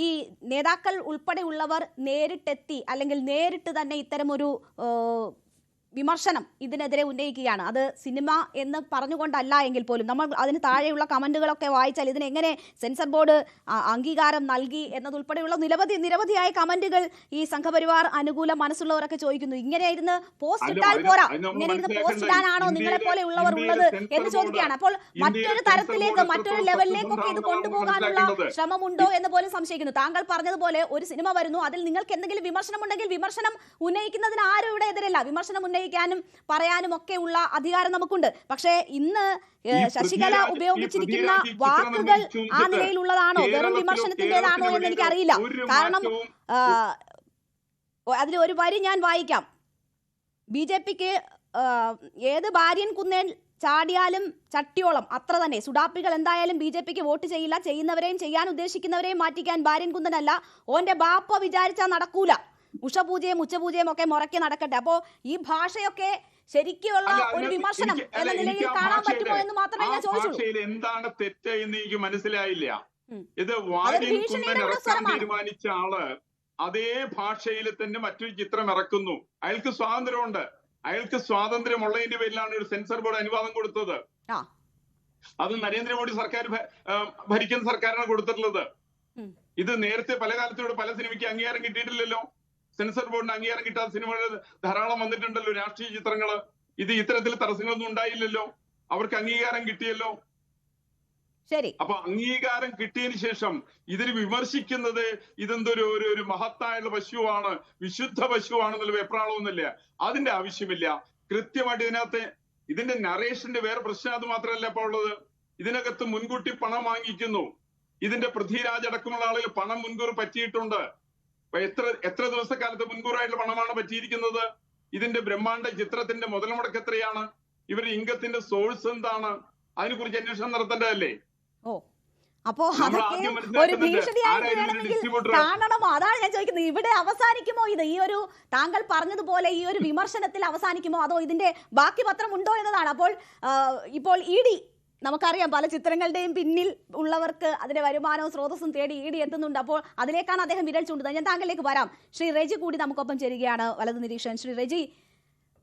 ഈ നേതാക്കൾ ഉൾപ്പെടെയുള്ളവർ നേരിട്ടെത്തി അല്ലെങ്കിൽ നേരിട്ട് തന്നെ ഇത്തരമൊരു വിമർശനം ഇതിനെതിരെ ഉന്നയിക്കുകയാണ്. അത് സിനിമ എന്ന് പറഞ്ഞുകൊണ്ടല്ല എങ്കിൽ പോലും നമ്മൾ അതിന് താഴെയുള്ള കമന്റുകളൊക്കെ വായിച്ചാൽ ഇതിനെങ്ങനെ സെൻസർ ബോർഡ് അംഗീകാരം നൽകി എന്നതുൾപ്പെടെയുള്ള നിരവധിയായ കമന്റുകൾ ഈ സംഘപരിവാർ അനുകൂല മനസ്സുള്ളവരൊക്കെ ചോദിക്കുന്നു. ഇങ്ങനെ ഇരുന്ന് പോസ്റ്റ് ഇട്ടാൽ പോരാ, ഇങ്ങനെ ഇരുന്ന് പോസ്റ്റ് ഇടാനാണോ നിങ്ങളെ പോലെ ഉള്ളവർ ഉള്ളത് എന്ന് ചോദിക്കുകയാണ്. അപ്പോൾ മറ്റൊരു തരത്തിലേക്ക് മറ്റൊരു ലെവലിലേക്കൊക്കെ ഇത് കൊണ്ടുപോകാനുള്ള ശ്രമമുണ്ടോ എന്ന് പോലും സംശയിക്കുന്നു. താങ്കൾ പറഞ്ഞതുപോലെ ഒരു സിനിമ വരുന്നു, അതിൽ നിങ്ങൾക്ക് എന്തെങ്കിലും വിമർശനം ഉണ്ടെങ്കിൽ വിമർശനം ഉന്നയിക്കുന്നതിന് ആരും ഇവിടെ എതിരല്ല. വിമർശനം ഉന്നയിക്കാനും പറയാനും ഒക്കെ ഉള്ള അധികാരം നമുക്കുണ്ട്. പക്ഷേ ഇന്ന് ശശികല ഉപയോഗിച്ചിരിക്കുന്ന വാക്കുകൾ ആ നിലയിലുള്ളതാണോ, വെറും വിമർശനത്തിൻ്റെതാണോ എന്ന് എനിക്കറിയില്ല. കാരണം അതിൽ ഒരു വരി ഞാൻ വായിക്കാം. BJPക്ക് ഏത് ഭാര്യൻ കുന്നേൽ ചാടിയാലും ചട്ടിയോളം അത്ര തന്നെ. സുഡാപ്പികൾ എന്തായാലും BJPക്ക് വോട്ട് ചെയ്യില്ല. ചെയ്യുന്നവരെയും ചെയ്യാൻ ഉദ്ദേശിക്കുന്നവരെയും മാറ്റിക്കാൻ ഭാര്യൻ കുന്നനല്ല. ഓന്റെ ബാപ്പ വിചാരിച്ചാൽ നടക്കൂല. ഉഷപൂജയും ഉച്ചപൂജയും ഒക്കെ മുറക്കി നടക്കട്ടെ. അപ്പോ ഈ ഭാഷയൊക്കെ ശരിക്കുള്ള ഒരു വിമർശനം എന്ന നിലയിൽ കാണാൻ പറ്റുമോ എന്ന് മാത്രമേ ഞാൻ ചോദിച്ചുള്ളൂ. എന്താണ് തെറ്റ് എന്ന് എനിക്ക് മനസ്സിലായില്ല. ഇത് വാര്യൻ കുന്നൻ ഇറക്കാൻ തീരുമാനിച്ച ആള് അതേ ഭാഷയിൽ തന്നെ മറ്റൊരു ചിത്രം ഇറക്കുന്നു. അയാൾക്ക് സ്വാതന്ത്ര്യമുണ്ട്. അയാൾക്ക് സ്വാതന്ത്ര്യമുള്ളതിന്റെ പേരിലാണ് ഒരു സെൻസർ ബോർഡ് അനുവാദം കൊടുത്തത്. അത് നരേന്ദ്രമോദി സർക്കാർ ഭരിക്കുന്ന സർക്കാരാണ് കൊടുത്തിട്ടുള്ളത്. ഇത് നേരത്തെ പല കാലത്തോട് പല സിനിമയ്ക്ക് അംഗീകാരം കിട്ടിയിട്ടില്ലല്ലോ. സെൻസർ ബോർഡിന് അംഗീകാരം കിട്ടാത്ത സിനിമകൾ ധാരാളം വന്നിട്ടുണ്ടല്ലോ, രാഷ്ട്രീയ ചിത്രങ്ങള്. ഇത് ഇത്തരത്തിൽ തടസ്സങ്ങളൊന്നും ഉണ്ടായില്ലല്ലോ, അവർക്ക് അംഗീകാരം കിട്ടിയല്ലോ. ശരി. അപ്പൊ അംഗീകാരം കിട്ടിയതിന് ശേഷം ഇതിന് വിമർശിക്കുന്നത് ഇതെന്തൊരു ഒരു മഹത്തായുള്ള പശുവാണ്, വിശുദ്ധ പശുവാണെന്നുള്ള വെപ്രാളമൊന്നുമില്ല. അതിന്റെ ആവശ്യമില്ല. കൃത്യമായിട്ട് ഇതിന്റെ നറേഷന്റെ വേറെ പ്രശ്നം അത് മാത്രമല്ല ഇപ്പൊ ഉള്ളത്. ഇതിനകത്ത് മുൻകൂട്ടി പണം വാങ്ങിക്കുന്നു. ഇതിന്റെ പൃഥ്വിരാജ് അടക്കമുള്ള ആളുകൾ പണം മുൻകൂർ പറ്റിയിട്ടുണ്ട്. എത്ര ദിവസക്കാലത്ത് മുൻകൂറായിട്ടുള്ള പണമാണ് പറ്റിയിരിക്കുന്നത്? ഇതിന്റെ ബ്രഹ്മാണ്ഡ ചിത്രത്തിന്റെ മുതൽ മുടക്ക് എത്രയാണ്? ഇവരുടെ ഇൻകത്തിന്റെ സോഴ്സ് എന്താണ്? അതിനെക്കുറിച്ച് അന്വേഷണം നടത്തേണ്ടതല്ലേ? അപ്പോ അതൊക്കെ ഒരു ഭീഷണിയായിട്ട് വേണമെങ്കിൽ കാണണമോ? അതാണ് ഞാൻ ചോദിക്കുന്നത്. ഇവിടെ അവസാനിക്കുമോ ഇത്? ഈ ഒരു താങ്കൾ പറഞ്ഞതുപോലെ ഈ ഒരു വിമർശനത്തിൽ അവസാനിക്കുമോ, അതോ ഇതിന്റെ ബാക്കി പത്രം ഉണ്ടോ എന്നതാണ്. അപ്പോൾ ഇപ്പോൾ ED നമുക്കറിയാം, പല ചിത്രങ്ങളുടെയും പിന്നിൽ ഉള്ളവർക്ക് അതിന്റെ വരുമാനവും സ്രോതസ്സും തേടി ED എത്തുന്നുണ്ട്. അപ്പോൾ അതിലേക്കാണ് അദ്ദേഹം വിരൽ ചൂണ്ടുന്നത്. ഞാൻ താങ്കളിലേക്ക് വരാം. ശ്രീ റെജി കൂടി നമുക്കൊപ്പം ചേരുകയാണ്, വലതു നിരീക്ഷകൻ. ശ്രീ റെജി,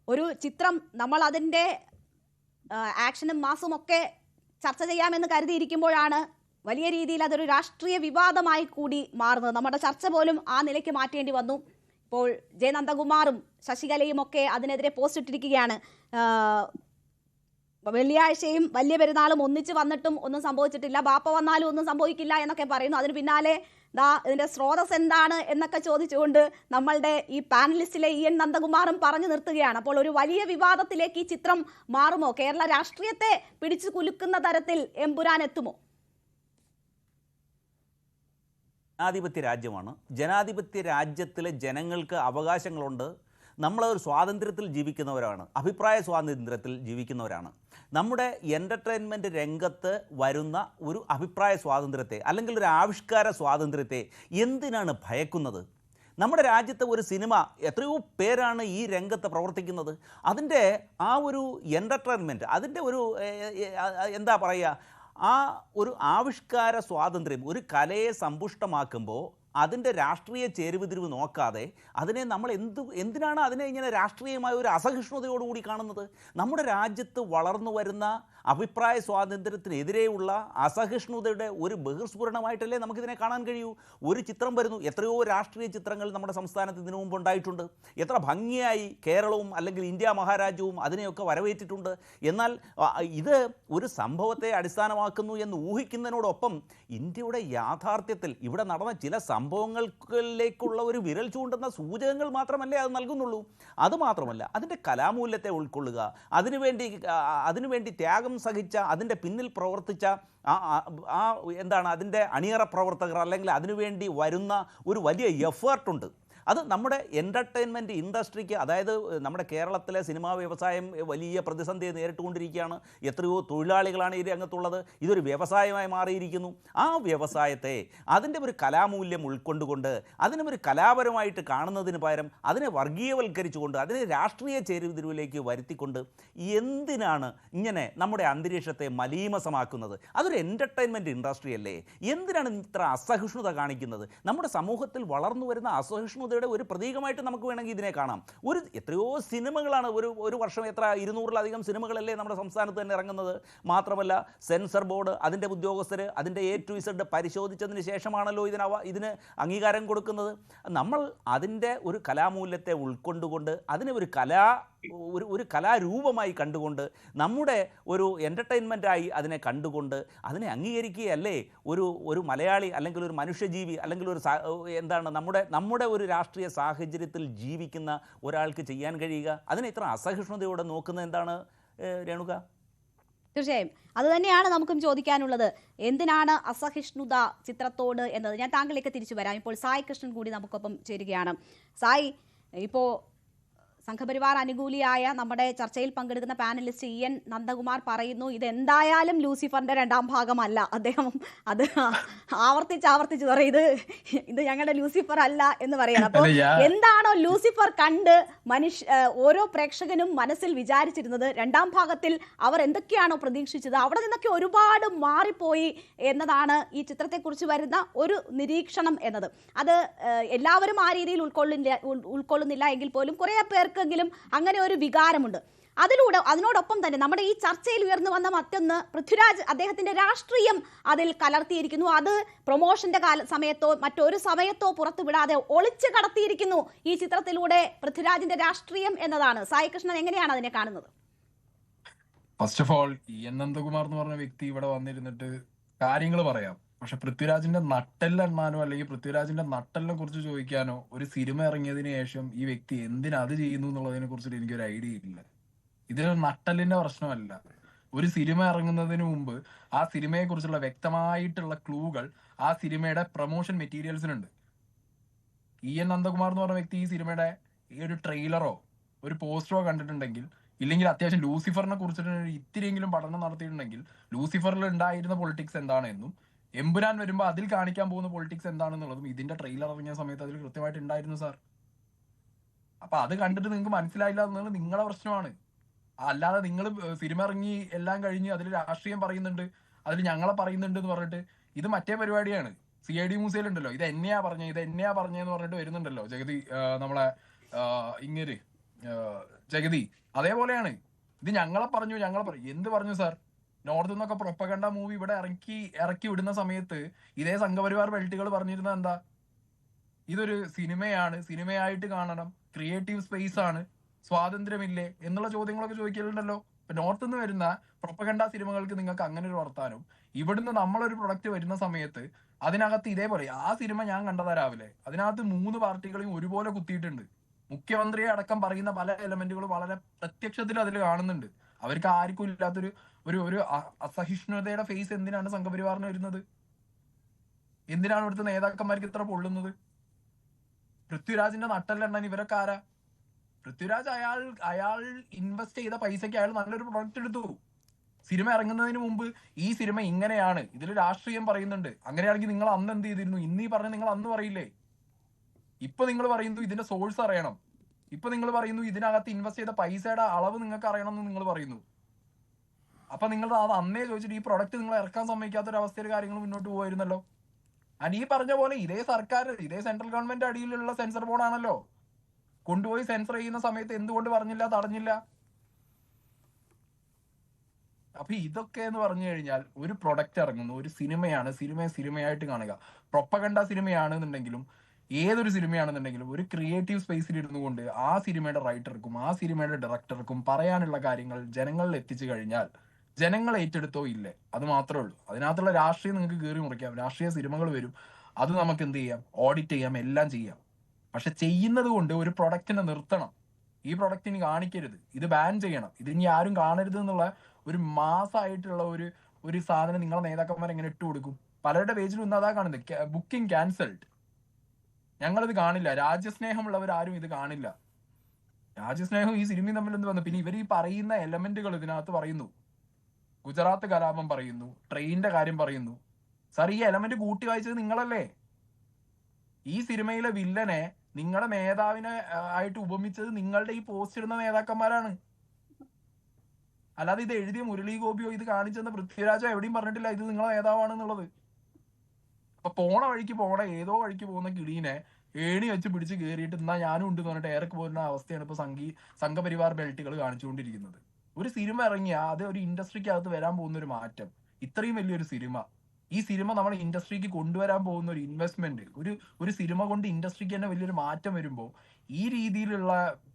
ഒരു ചിത്രം നമ്മൾ അതിന്റെ ആക്ഷനും മാസും ഒക്കെ ചർച്ച ചെയ്യാമെന്ന് കരുതിയിരിക്കുമ്പോഴാണ് വലിയ രീതിയിൽ അതൊരു രാഷ്ട്രീയ വിവാദമായി കൂടി മാറുന്നത്. നമ്മുടെ ചർച്ച പോലും ആ നിലയ്ക്ക് മാറ്റേണ്ടി വന്നു. ഇപ്പോൾ ജെ നന്ദകുമാറും ശശികലയും ഒക്കെ അതിനെതിരെ പോസ്റ്റ് ഇട്ടിരിക്കുകയാണ്. വെള്ളിയാഴ്ചയും വലിയ പെരുന്നാളും ഒന്നിച്ച് വന്നിട്ടും ഒന്നും സംഭവിച്ചിട്ടില്ല, ബാപ്പ വന്നാലും ഒന്നും സംഭവിക്കില്ല എന്നൊക്കെ പറയുന്നു. അതിന് പിന്നാലെ ഇതിന്റെ സ്രോതസ് എന്താണ് എന്നൊക്കെ ചോദിച്ചുകൊണ്ട് നമ്മളുടെ ഈ പാനലിസ്റ്റിലെ EN നന്ദകുമാറും പറഞ്ഞു നിർത്തുകയാണ്. അപ്പോൾ ഒരു വലിയ വിവാദത്തിലേക്ക് ഈ ചിത്രം മാറുമോ? കേരള രാഷ്ട്രീയത്തെ പിടിച്ചു കുലുക്കുന്ന തരത്തിൽ എമ്പുരാൻ എത്തുമോ? ജനാധിപത്യ രാജ്യമാണ്. ജനാധിപത്യ രാജ്യത്തിലെ ജനങ്ങൾക്ക് അവകാശങ്ങളുണ്ട്. നമ്മളൊരു സ്വാതന്ത്ര്യത്തിൽ ജീവിക്കുന്നവരാണ്, അഭിപ്രായ സ്വാതന്ത്ര്യത്തിൽ ജീവിക്കുന്നവരാണ്. നമ്മുടെ എൻ്റർടൈൻമെൻറ്റ് രംഗത്ത് വരുന്ന ഒരു അഭിപ്രായ സ്വാതന്ത്ര്യത്തെ അല്ലെങ്കിൽ ഒരു ആവിഷ്കാര സ്വാതന്ത്ര്യത്തെ എന്തിനാണ് ഭയക്കുന്നത്? നമ്മുടെ രാജ്യത്തെ ഒരു സിനിമ, എത്രയോ പേരാണ് ഈ രംഗത്ത് പ്രവർത്തിക്കുന്നത്. അതിൻ്റെ ആ ഒരു എൻ്റർടൈൻമെൻറ്റ്, അതിൻ്റെ ഒരു എന്താ പറയുക, ആ ഒരു ആവിഷ്കാര സ്വാതന്ത്ര്യം ഒരു കലയെ സമ്പുഷ്ടമാക്കുമ്പോൾ അതിൻ്റെ രാഷ്ട്രീയ ചേരുവതിരിവ് നോക്കാതെ അതിനെ നമ്മൾ എന്തിനാണ് അതിനെ ഇങ്ങനെ രാഷ്ട്രീയമായ ഒരു അസഹിഷ്ണുതയോടുകൂടി കാണുന്നത്? നമ്മുടെ രാജ്യത്ത് വളർന്നു വരുന്ന അഭിപ്രായ സ്വാതന്ത്ര്യത്തിനെതിരെയുള്ള അസഹിഷ്ണുതയുടെ ഒരു ബഹിർസ്ഫുരണമായിട്ടല്ലേ നമുക്കിതിനെ കാണാൻ കഴിയൂ. ഒരു ചിത്രം വരുന്നു, എത്രയോ രാഷ്ട്രീയ ചിത്രങ്ങൾ നമ്മുടെ സംസ്ഥാനത്ത് ഇതിനു മുമ്പ് ഉണ്ടായിട്ടുണ്ട്. എത്ര ഭംഗിയായി കേരളവും അല്ലെങ്കിൽ ഇന്ത്യ മഹാരാജ്യവും അതിനെയൊക്കെ വരവേറ്റിട്ടുണ്ട്. എന്നാൽ ഇത് ഒരു സംഭവത്തെ അടിസ്ഥാനമാക്കുന്നു എന്ന് ഊഹിക്കുന്നതിനോടൊപ്പം ഇന്ത്യയുടെ യാഥാർത്ഥ്യത്തിൽ ഇവിടെ നടന്ന ചില സംഭവങ്ങളിലേക്കുള്ള ഒരു വിരൽ ചൂണ്ടുന്ന സൂചകങ്ങൾ മാത്രമല്ലേ അത് നൽകുന്നുള്ളൂ. അതുമാത്രമല്ല, അതിൻ്റെ കലാമൂല്യത്തെ ഉൾക്കൊള്ളുക, അതിനുവേണ്ടി ത്യാഗം സഹിച്ച, അതിൻ്റെ പിന്നിൽ പ്രവർത്തിച്ച എന്താണ് അതിൻ്റെ അണിയറ പ്രവർത്തകർ, അല്ലെങ്കിൽ അതിനുവേണ്ടി വരുന്ന ഒരു വലിയ എഫേർട്ടുണ്ട്. അത് നമ്മുടെ എൻ്റർടൈൻമെൻറ്റ് ഇൻഡസ്ട്രിക്ക്, അതായത് നമ്മുടെ കേരളത്തിലെ സിനിമാ വ്യവസായം വലിയ പ്രതിസന്ധിയെ നേരിട്ടുകൊണ്ടിരിക്കുകയാണ്. എത്രയോ തൊഴിലാളികളാണ് ഈ രംഗത്തുള്ളത്. ഇതൊരു വ്യവസായമായി മാറിയിരിക്കുന്നു. ആ വ്യവസായത്തെ അതിൻ്റെ ഒരു കലാമൂല്യം ഉൾക്കൊണ്ടുകൊണ്ട് അതിനെ ഒരു കലാപരമായിട്ട് കാണുന്നതിന് പകരം അതിനെ വർഗീയവൽക്കരിച്ചുകൊണ്ട് അതിനെ രാഷ്ട്രീയ ചേരുതിരിവിലേക്ക് വരുത്തിക്കൊണ്ട് എന്തിനാണ് ഇങ്ങനെ നമ്മുടെ അന്തരീക്ഷത്തെ മലീമസമാക്കുന്നത്? അതൊരു എൻ്റർടൈൻമെൻറ്റ് ഇൻഡസ്ട്രി അല്ലേ? എന്തിനാണ് ഇത്ര അസഹിഷ്ണുത കാണിക്കുന്നത്? നമ്മുടെ സമൂഹത്തിൽ വളർന്നു വരുന്ന അസഹിഷ്ണുതയുടെ ഒരു പ്രതീകമായിട്ട് നമുക്ക് വേണമെങ്കിൽ ഇതിനെ കാണാം. എത്രയോ സിനിമകളാണ് ഒരു വർഷം 200-ലധികം സിനിമകളല്ലേ നമ്മുടെ സംസ്ഥാനത്ത് തന്നെ ഇറങ്ങുന്നത്. മാത്രമല്ല സെൻസർ ബോർഡ് അതിൻ്റെ ഉദ്യോഗസ്ഥർ അതിൻ്റെ A to Z പരിശോധിച്ചതിന് ശേഷമാണല്ലോ ഇതിന് അംഗീകാരം കൊടുക്കുന്നത്. നമ്മൾ അതിൻ്റെ ഒരു കലാമൂല്യത്തെ ഉൾക്കൊണ്ടുകൊണ്ട് അതിനെ ഒരു കലാരൂപമായി കണ്ടുകൊണ്ട് നമ്മുടെ ഒരു എൻ്റർടൈൻമെൻറ്റായി അതിനെ കണ്ടുകൊണ്ട് അതിനെ അംഗീകരിക്കുകയല്ലേ ഒരു മലയാളി അല്ലെങ്കിൽ ഒരു മനുഷ്യജീവി അല്ലെങ്കിൽ എന്താണ് നമ്മുടെ ഒരു രാഷ്ട്രീയ സാഹചര്യത്തിൽ ജീവിക്കുന്ന ഒരാൾക്ക് ചെയ്യാൻ കഴിയുക? അതിനെ ഇത്ര അസഹിഷ്ണുതയോടെ നോക്കുന്നത് എന്താണ് രേണുക? തീർച്ചയായും അതുതന്നെയാണ് നമുക്കും ചോദിക്കാനുള്ളത്. എന്തിനാണ് അസഹിഷ്ണുത ചിത്രത്തോട് എന്നത്? ഞാൻ താങ്കളിലേക്ക് തിരിച്ചു വരാം. ഇപ്പോൾ സായി കൃഷ്ണൻ കൂടി നമുക്കൊപ്പം ചേരുകയാണ്. സായി, ഇപ്പോൾ സംഘപരിവാർ അനുകൂലിയായ നമ്മുടെ ചർച്ചയിൽ പങ്കെടുക്കുന്ന പാനലിസ്റ്റ് EN നന്ദകുമാർ പറയുന്നു ഇതെന്തായാലും ലൂസിഫറിന്റെ 2ാം ഭാഗമല്ല. അദ്ദേഹം അത് ആവർത്തിച്ച് പറയും ഇത് ഞങ്ങളുടെ ലൂസിഫർ അല്ല എന്ന് പറയണം. അപ്പോൾ എന്താണോ ലൂസിഫർ കണ്ട് ഓരോ പ്രേക്ഷകനും മനസ്സിൽ വിചാരിച്ചിരുന്നത്, 2ാം ഭാഗത്തിൽ അവർ എന്തൊക്കെയാണോ പ്രതീക്ഷിച്ചത് അവിടെ നിന്നൊക്കെ ഒരുപാട് മാറിപ്പോയി എന്നതാണ് ഈ ചിത്രത്തെക്കുറിച്ച് വരുന്ന ഒരു നിരീക്ഷണം എന്നത്. അത് എല്ലാവരും ആ രീതിയിൽ ഉൾക്കൊള്ളുന്നില്ല എങ്കിൽ പോലും കുറേ പേർക്കെങ്കിലും അങ്ങനെ ഒരു വികാരമുണ്ട്. അതിനോടൊപ്പം തന്നെ നമ്മുടെ ഈ ചർച്ചയിൽ ഉയർന്നു വന്ന മറ്റൊന്ന്, പൃഥ്വിരാജ് അദ്ദേഹത്തിന്റെ രാഷ്ട്രീയം അതിൽ കലർത്തിയിരിക്കുന്നു. അത് പ്രൊമോഷന്റെ സമയത്തോ മറ്റൊരു സമയത്തോ പുറത്തുവിടാതെ ഒളിച്ചു കടത്തിയിരിക്കുന്നു ഈ ചിത്രത്തിലൂടെ പൃഥ്വിരാജിന്റെ രാഷ്ട്രീയം എന്നതാണ്. സായി കൃഷ്ണൻ എങ്ങനെയാണ് അതിനെ കാണുന്നത്? First of all EN Nandakumar എന്ന് പറഞ്ഞ വ്യക്തി ഇവിടെ വന്നിരുന്നിട്ട് കാര്യങ്ങൾ പറയാം, പക്ഷെ പൃഥ്വിരാജിന്റെ നട്ടെല്ലെണ്ണാനോ അല്ലെങ്കിൽ പൃഥ്വിരാജിന്റെ നട്ടെല്ലിനെ കുറിച്ച് ചോദിക്കാനോ ഒരു സിനിമ ഇറങ്ങിയതിന് ശേഷം ഈ വ്യക്തി എന്തിനത് ചെയ്യുന്നു എന്നുള്ളതിനെ കുറിച്ചിട്ട് എനിക്കൊരു ഐഡിയ ഇല്ല. ഇതിനൊരു നട്ടെല്ലിന്റെ പ്രശ്നമല്ല. ഒരു സിനിമ ഇറങ്ങുന്നതിന് മുമ്പ് ആ സിനിമയെ കുറിച്ചുള്ള വ്യക്തമായിട്ടുള്ള ക്ലൂകൾ ആ സിനിമയുടെ പ്രൊമോഷൻ മെറ്റീരിയൽസിനുണ്ട്. EN നന്ദകുമാർ എന്ന് പറഞ്ഞ വ്യക്തി ഈ സിനിമയുടെ ഈ ഒരു ട്രെയിലറോ ഒരു പോസ്റ്ററോ കണ്ടിട്ടുണ്ടെങ്കിൽ, ഇല്ലെങ്കിൽ അത്യാവശ്യം ലൂസിഫറിനെ കുറിച്ചിട്ട് ഇത്തിരിയെങ്കിലും പഠനം നടത്തിയിട്ടുണ്ടെങ്കിൽ ലൂസിഫറിൽ ഉണ്ടായിരുന്ന പൊളിറ്റിക്സ് എന്താണെന്നും എമ്പുരാൻ വരുമ്പോൾ അതിൽ കാണിക്കാൻ പോകുന്ന പൊളിറ്റിക്സ് എന്താണെന്നുള്ളതും ഇതിന്റെ ട്രെയിലർ ഇറങ്ങിയ സമയത്ത് അതിൽ കൃത്യമായിട്ട് ഉണ്ടായിരുന്നു സാർ. അപ്പൊ അത് കണ്ടിട്ട് നിങ്ങൾക്ക് മനസ്സിലായില്ല എന്നുള്ളത് നിങ്ങളുടെ പ്രശ്നമാണ്. അല്ലാതെ നിങ്ങൾ സിനിമ ഇറങ്ങി എല്ലാം കഴിഞ്ഞ് അതിൽ രാഷ്ട്രീയം പറയുന്നുണ്ട്, അതിൽ ഞങ്ങളെ പറയുന്നുണ്ട് എന്ന് പറഞ്ഞിട്ട് ഇത് മറ്റേ പരിപാടിയാണ്. CID മൂസയിലുണ്ടല്ലോ ഇത് എന്നെയാ പറഞ്ഞെന്ന് പറഞ്ഞിട്ട് വരുന്നുണ്ടല്ലോ ജഗതി, നമ്മളെ ഇങ്ങനെ ജഗതി. അതേപോലെയാണ് ഇത് ഞങ്ങളെ പറഞ്ഞു എന്ത് പറഞ്ഞു സാർ? നോർത്ത് നിന്നൊക്കെ പ്രൊപ്പഗണ്ട മൂവി ഇവിടെ ഇറക്കി വിടുന്ന സമയത്ത് ഇതേ സംഘപരിവാർ ബെൽറ്റുകൾ പറഞ്ഞിരുന്നത് എന്താ? ഇതൊരു സിനിമയായിട്ട് കാണണം, ക്രിയേറ്റീവ് സ്പേസ് ആണ്, സ്വാതന്ത്ര്യമില്ലേ എന്നുള്ള ചോദ്യങ്ങളൊക്കെ ചോദിക്കലുണ്ടല്ലോ. ഇപ്പൊ നോർത്ത് നിന്ന് വരുന്ന പ്രൊപ്പഗണ്ട സിനിമകൾക്ക് നിങ്ങൾക്ക് അങ്ങനെ ഒരു വർത്താനം, ഇവിടുന്ന് നമ്മളൊരു പ്രൊഡക്റ്റ് വരുന്ന സമയത്ത് അതിനകത്ത് ഇതേപോലെ ആ സിനിമ ഞാൻ കണ്ടതാ രാവിലെ, അതിനകത്ത് 3 പാർട്ടികളെയും ഒരുപോലെ കുത്തിയിട്ടുണ്ട്. മുഖ്യമന്ത്രിയെ അടക്കം പറയുന്ന പല എലമെന്റുകളും വളരെ പ്രത്യക്ഷത്തിൽ അതിൽ കാണുന്നുണ്ട്. അവർക്ക് ആർക്കും ഇല്ലാത്തൊരു ഒരു അസഹിഷ്ണുതയുടെ ഫേസ് എന്തിനാണ് സംഘപരിവാറിന് വരുന്നത്? എന്തിനാണ് ഇവിടുത്തെ നേതാക്കന്മാർക്ക് ഇത്ര പൊള്ളുന്നത്? പൃഥ്വിരാജിന്റെ നട്ടെല്ലെണ്ണൻ ഇവരൊക്കെ ആരാ? പൃഥ്വിരാജ് അയാൾ ഇൻവെസ്റ്റ് ചെയ്ത പൈസക്ക് അയാൾ നല്ലൊരു പ്രൊഡക്റ്റ് എടുത്തു. സിനിമ ഇറങ്ങുന്നതിന് മുമ്പ് ഈ സിനിമ ഇങ്ങനെയാണ്, ഇതിൽ രാഷ്ട്രീയം പറയുന്നുണ്ട്. അങ്ങനെയാണെങ്കിൽ നിങ്ങൾ അന്ന് എന്ത് ചെയ്തിരുന്നു? ഇന്നീ പറഞ്ഞ് നിങ്ങൾ അന്ന് പറയില്ലേ? ഇപ്പൊ നിങ്ങൾ പറയുന്നു ഇതിന്റെ സോഴ്സ് അറിയണം, ഇപ്പൊ നിങ്ങൾ പറയുന്നു ഇതിനകത്ത് ഇൻവെസ്റ്റ് ചെയ്ത പൈസയുടെ അളവ് നിങ്ങൾക്ക് അറിയണം എന്ന് നിങ്ങൾ പറയുന്നു. അപ്പൊ നിങ്ങൾ അത് അന്നേ ചോദിച്ചിട്ട് ഈ പ്രൊഡക്റ്റ് നിങ്ങൾ ഇറക്കാൻ സമ്മതിക്കാത്തൊരവസ്ഥയിൽ കാര്യങ്ങൾ മുന്നോട്ട് പോകുമായിരുന്നല്ലോ. and ഈ പറഞ്ഞ പോലെ ഇതേ സർക്കാർ, ഇതേ സെൻട്രൽ ഗവൺമെന്റ് അടിയിലുള്ള സെൻസർ ബോർഡ് ആണല്ലോ കൊണ്ടുപോയി സെൻസർ ചെയ്യുന്ന സമയത്ത് എന്തുകൊണ്ട് പറഞ്ഞില്ല, തടഞ്ഞില്ല? അപ്പൊ ഇതൊക്കെ എന്ന് പറഞ്ഞു കഴിഞ്ഞാൽ ഒരു പ്രൊഡക്റ്റ് ഇറങ്ങുന്നു, ഒരു സിനിമയാണ്, സിനിമയായിട്ട് കാണുക. പ്രൊപ്പഗണ്ട സിനിമയാണെന്നുണ്ടെങ്കിലും ഏതൊരു സിനിമയാണെന്നുണ്ടെങ്കിലും ഒരു ക്രിയേറ്റീവ് സ്പേസിൽ ഇരുന്നു കൊണ്ട് ആ സിനിമയുടെ റൈറ്റർക്കും ആ സിനിമയുടെ ഡയറക്ടർക്കും പറയാനുള്ള കാര്യങ്ങൾ ജനങ്ങളിൽ എത്തിച്ചു കഴിഞ്ഞാൽ ജനങ്ങൾ ഏറ്റെടുത്തോ ഇല്ലേ, അത് മാത്രമേ ഉള്ളൂ. അതിനകത്തുള്ള രാഷ്ട്രീയം നിങ്ങൾക്ക് കീറി മുറിക്കാം, രാഷ്ട്രീയ സിനിമകൾ വരും, അത് നമുക്ക് എന്ത് ചെയ്യാം, ഓഡിറ്റ് ചെയ്യാം, എല്ലാം ചെയ്യാം. പക്ഷെ ചെയ്യുന്നത് കൊണ്ട് ഒരു പ്രൊഡക്റ്റിനെ നിർത്തണം. ഈ പ്രൊഡക്റ്റിന് കാണിക്കരുത്, ഇത് ബാൻ ചെയ്യണം, ഇത് ഇനി ആരും കാണരുത് എന്നുള്ള ഒരു മാസമായിട്ടുള്ള ഒരു സാധനം നിങ്ങളെ നേതാക്കന്മാർ എങ്ങനെ ഇട്ട് കൊടുക്കും? പലരുടെ പേജിലും ഇന്ന് അതാ കാണുന്നത്, ബുക്കിംഗ് ക്യാൻസൽഡ്. ഞങ്ങളിത് കാണില്ല. രാജ്യസ്നേഹമുള്ളവർ ആരും ഇത് കാണില്ല. രാജ്യസ്നേഹം ഈ സിനിമയും തമ്മിൽ എന്ത് വന്നു? പിന്നെ ഇവർ ഈ പറയുന്ന എലമെന്റുകൾ ഇതിനകത്ത് പറയുന്നു. ഗുജറാത്ത് കലാപം പറയുന്നു, ട്രെയിനിന്റെ കാര്യം പറയുന്നു. സാർ, ഈ എലമെന്റ് കൂട്ടി വായിച്ചത് നിങ്ങളല്ലേ? ഈ സിനിമയിലെ വില്ലനെ നിങ്ങളുടെ നേതാവിനെ ആയിട്ട് ഉപമിച്ചത് നിങ്ങളുടെ ഈ പോസ്റ്റ് ഇടുന്ന നേതാക്കന്മാരാണ്. അല്ലാതെ ഇത് എഴുതിയ മുരളി ഗോപിയോ ഇത് കാണിച്ചെന്ന പൃഥ്വിരാജോ എവിടെയും പറഞ്ഞിട്ടില്ല ഇത് നിങ്ങളെ നേതാവാണെന്നുള്ളത്. അപ്പൊ പോണ ഏതോ വഴിക്ക് പോകുന്ന കിളീനെ ഏണി വെച്ച് പിടിച്ച് കയറിയിട്ട് എന്നാ ഞാനും ഉണ്ട് എന്ന് പറഞ്ഞിട്ട് ഏറെക്ക് പോകുന്ന അവസ്ഥയാണ് ഇപ്പൊ സംഘപരിവാർ ബെൽറ്റുകൾ കാണിച്ചുകൊണ്ടിരിക്കുന്നത്. ഒരു സിനിമ ഇറങ്ങിയ അത് ഒരു ഇൻഡസ്ട്രിക്കകത്ത് വരാൻ പോകുന്ന ഒരു മാറ്റം, ഇത്രയും വലിയൊരു സിനിമ, ഈ സിനിമ നമ്മുടെ ഇൻഡസ്ട്രിക്ക് കൊണ്ടുവരാൻ പോകുന്ന ഒരു ഇൻവെസ്റ്റ്മെന്റ്, ഒരു സിനിമ കൊണ്ട് ഇൻഡസ്ട്രിക്ക് തന്നെ വലിയൊരു മാറ്റം വരുമ്പോൾ ഈ രീതിയിലുള്ള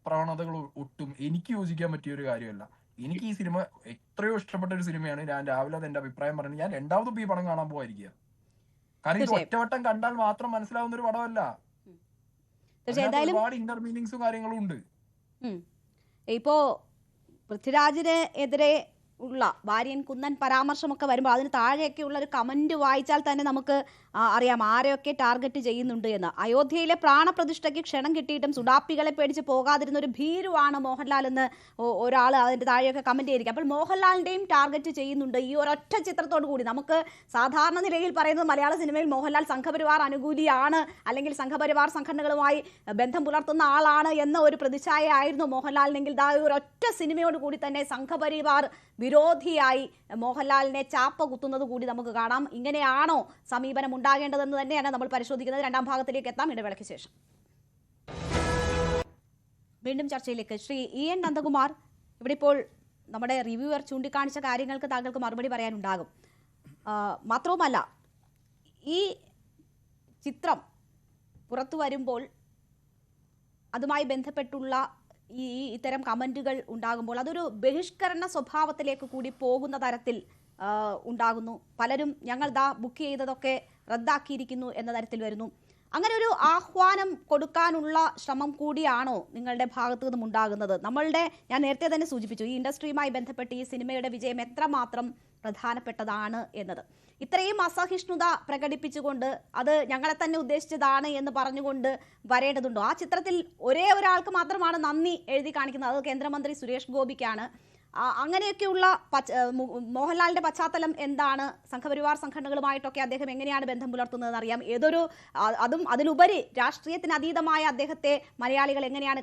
പ്രവണതകൾ ഒട്ടും എനിക്ക് യോജിക്കാൻ പറ്റിയ ഒരു കാര്യമല്ല. എനിക്ക് ഈ സിനിമ എത്രയോ ഇഷ്ടപ്പെട്ട ഒരു സിനിമയാണ്. ഞാൻ രാവിലെ അത് എന്റെ അഭിപ്രായം പറഞ്ഞു. ഞാൻ രണ്ടാമതും ഈ പടം കാണാൻ പോയിരിക്കുക. കാരണം ഇത് ഒറ്റവട്ടം കണ്ടാൽ മാത്രം മനസ്സിലാവുന്ന ഒരു പടമല്ല. ഒരുപാട് ഇന്റർ മീനിങ്സും കാര്യങ്ങളും ഉണ്ട്. ഇപ്പോ പൃഥ്വിരാജിന് എതിരെ ഉള്ള വാര്യൻ കുന്നൻ പരാമർശമൊക്കെ വരുമ്പോൾ അതിന് താഴെയൊക്കെ ഉള്ള ഒരു കമന്റ് വായിച്ചാൽ തന്നെ നമുക്ക് അറിയാം ആരെയൊക്കെ ടാർഗറ്റ് ചെയ്യുന്നുണ്ട് എന്ന്. അയോധ്യയിലെ പ്രാണപ്രതിഷ്ഠയ്ക്ക് ക്ഷണം കിട്ടിയിട്ടും സുഡാപ്പികളെ പേടിച്ച് പോകാതിരുന്ന ഒരു ഭീരുവാണ് മോഹൻലാൽ എന്ന് ഒരാൾ അതിന്റെ താഴെയൊക്കെ കമന്റ് ചെയ്തിരിക്കും. അപ്പോൾ മോഹൻലാലിന്റെയും ടാർഗറ്റ് ചെയ്യുന്നുണ്ട് ഈ ഒരൊറ്റ ചിത്രത്തോടു കൂടി. നമുക്ക് സാധാരണ നിലയിൽ പറയുന്നത് മലയാള സിനിമയിൽ മോഹൻലാൽ സംഘപരിവാർ അനുകൂലിയാണ്, അല്ലെങ്കിൽ സംഘപരിവാർ സംഘടനകളുമായി ബന്ധം പുലർത്തുന്ന ആളാണ് എന്ന ഒരു പ്രതിച്ഛായ ആയിരുന്നു മോഹൻലാലിനെങ്കിൽ ഒരൊറ്റ സിനിമയോട് കൂടി തന്നെ സംഘപരിവാർ വിരോധിയായി മോഹൻലാലിനെ ചാപ്പ കുത്തുന്നത് കൂടി നമുക്ക് കാണാം. ഇങ്ങനെയാണോ സമീപനം ഉണ്ടാകേണ്ടതെന്ന് തന്നെയാണ് നമ്മൾ പരിശോധിക്കുന്നത്. രണ്ടാം ഭാഗത്തിലേക്ക് എത്താം ഇടവേളയ്ക്ക് ശേഷം. വീണ്ടും ചർച്ചയിലേക്ക്. ശ്രീ EN നന്ദകുമാർ, ഇവിടെ ഇപ്പോൾ നമ്മുടെ റിവ്യൂവർ ചൂണ്ടിക്കാണിച്ച കാര്യങ്ങൾക്ക് താങ്കൾക്ക് മറുപടി പറയാനുണ്ടാകും. മാത്രവുമല്ല, ഈ ചിത്രം പുറത്തു വരുമ്പോൾ അതുമായി ബന്ധപ്പെട്ടുള്ള ഇത്തരം കമന്റുകൾ ഉണ്ടാകുമ്പോൾ അതൊരു ബഹിഷ്കരണ സ്വഭാവത്തിലേക്ക് കൂടി പോകുന്ന തരത്തിൽ ഉണ്ടാകുന്നു. പലരും ഞങ്ങൾ ബുക്ക് ചെയ്തതൊക്കെ റദ്ദാക്കിയിരിക്കുന്നു എന്ന തരത്തിൽ വരുന്നു. അങ്ങനെ ഒരു ആഹ്വാനം കൊടുക്കാനുള്ള ശ്രമം കൂടിയാണോ നിങ്ങളുടെ ഭാഗത്തു നിന്നും ഉണ്ടാകുന്നത്? ഞാൻ നേരത്തെ തന്നെ സൂചിപ്പിച്ചു, ഈ ഇൻഡസ്ട്രിയുമായി ബന്ധപ്പെട്ട് ഈ സിനിമയുടെ വിജയം എത്രമാത്രം പ്രധാനപ്പെട്ടതാണ് എന്നത്. ഇത്രയും അസഹിഷ്ണുത പ്രകടിപ്പിച്ചുകൊണ്ട് അത് ഞങ്ങളെ തന്നെ ഉദ്ദേശിച്ചതാണ് എന്ന് പറഞ്ഞുകൊണ്ട് വരേണ്ടതുണ്ടോ? ആ ചിത്രത്തിൽ ഒരേ ഒരാൾക്ക് മാത്രമാണ് നന്ദി എഴുതി കാണിക്കുന്നത്, അത് കേന്ദ്രമന്ത്രി സുരേഷ് ഗോപിക്കാണ്. അങ്ങനെയൊക്കെയുള്ള മോഹൻലാലിന്റെ പശ്ചാത്തലം എന്താണ്? സംഘപരിവാർ സംഘടനകളുമായിട്ടൊക്കെ അദ്ദേഹം എങ്ങനെയാണ് ബന്ധം പുലർത്തുന്നതെന്ന് അറിയാം. അതിലുപരി രാഷ്ട്രീയത്തിന് അതീതമായ അദ്ദേഹത്തെ മലയാളികൾ എങ്ങനെയാണ്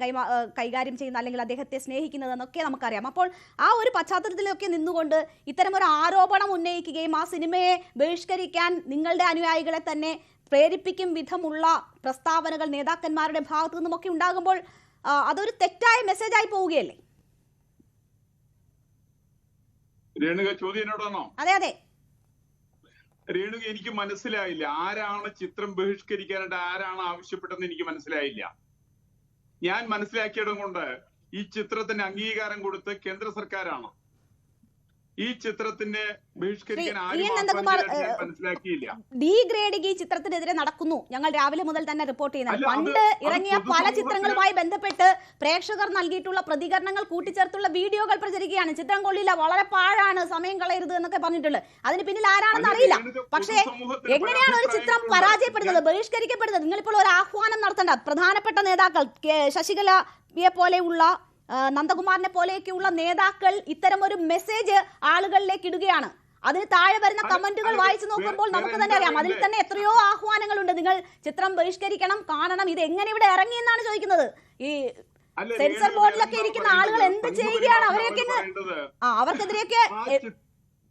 കൈകാര്യം ചെയ്യുന്നത്, അല്ലെങ്കിൽ അദ്ദേഹത്തെ സ്നേഹിക്കുന്നതെന്നൊക്കെ നമുക്കറിയാം. അപ്പോൾ ആ ഒരു പശ്ചാത്തലത്തിലൊക്കെ നിന്നുകൊണ്ട് ഇത്തരമൊരു ആരോപണം ഉന്നയിക്കുകയും ആ സിനിമയെ ബഹിഷ്കരിക്കാൻ നിങ്ങളുടെ അനുയായികളെ തന്നെ പ്രേരിപ്പിക്കും വിധമുള്ള പ്രസ്താവനകൾ നേതാക്കന്മാരുടെ ഭാഗത്തു നിന്നുമൊക്കെ ഉണ്ടാകുമ്പോൾ അതൊരു തെറ്റായ മെസ്സേജായി പോവുകയല്ലേ? രേണുക ചോദ്യനോടാണോ? അതെ അതെ. രേണുക, എനിക്ക് മനസ്സിലായില്ല ആരാണ് ചിത്രം ബഹിഷ്കരിക്കാനായിട്ട് ആരാണ് ആവശ്യപ്പെട്ടതെന്ന് എനിക്ക് മനസ്സിലായില്ല. ഞാൻ മനസ്സിലാക്കിയിടം കൊണ്ട് ഈ ചിത്രത്തിന് അംഗീകാരം കൊടുത്ത് കേന്ദ്ര സർക്കാരാണ്. ഈ ചിത്രത്തിന്റെ ബഹിഷ്കരിക്കാൻ മനസ്സിലാക്കിയില്ല. ഡീഗ്രേഡിംഗ് ഈ ചിത്രത്തിനെതിരെ നടക്കുന്നു. ഞങ്ങൾ രാവിലെ മുതൽ തന്നെ റിപ്പോർട്ട് ചെയ്യുന്നത്. പണ്ട് ഇറങ്ങിയ പല ചിത്രങ്ങളുമായി ബന്ധപ്പെട്ട് പ്രേക്ഷകർ നൽകിയിട്ടുള്ള പ്രതികരണങ്ങൾ കൂട്ടിച്ചേർത്തുള്ള വീഡിയോകൾ പ്രചരിക്കുകയാണ്. ചിത്രം കൊള്ളില്ല, വളരെ പാഴാണ്, സമയം കളയരുത് എന്നൊക്കെ പറഞ്ഞിട്ടുള്ളത്. അതിന് പിന്നിൽ ആരാണെന്ന് അറിയില്ല. പക്ഷേ എങ്ങനെയാണ് ഒരു ചിത്രം പരാജയപ്പെടുന്നത്, ബഹിഷ്കരിക്കപ്പെടുന്നത്? നിങ്ങളിപ്പോൾ ഒരു ആഹ്വാനം നടത്തേണ്ട പ്രധാനപ്പെട്ട നേതാക്കൾ, ശശികലയെ പോലെയുള്ള, നന്ദകുമാറിനെ പോലെയൊക്കെയുള്ള നേതാക്കൾ ഇത്തരം ഒരു മെസ്സേജ് ആളുകളിലേക്ക് ഇടുകയാണ്. അതിന് താഴെ വരുന്ന കമന്റുകൾ വായിച്ചു നോക്കുമ്പോൾ നമുക്ക് തന്നെ അറിയാം, അതിൽ തന്നെ എത്രയോ ആഹ്വാനങ്ങളുണ്ട്. നിങ്ങൾ ചിത്രം ബഹിഷ്കരിക്കണം, കാണണം. ഇത് എങ്ങനെ ഇവിടെ ഇറങ്ങി എന്നാണ് ചോദിക്കുന്നത്. ഈ സെൻസർ ബോർഡിലൊക്കെ ഇരിക്കുന്ന ആളുകൾ എന്ത് ചെയ്യുകയാണ്? അവരെയൊക്കെ അവർക്കെതിരെയൊക്കെ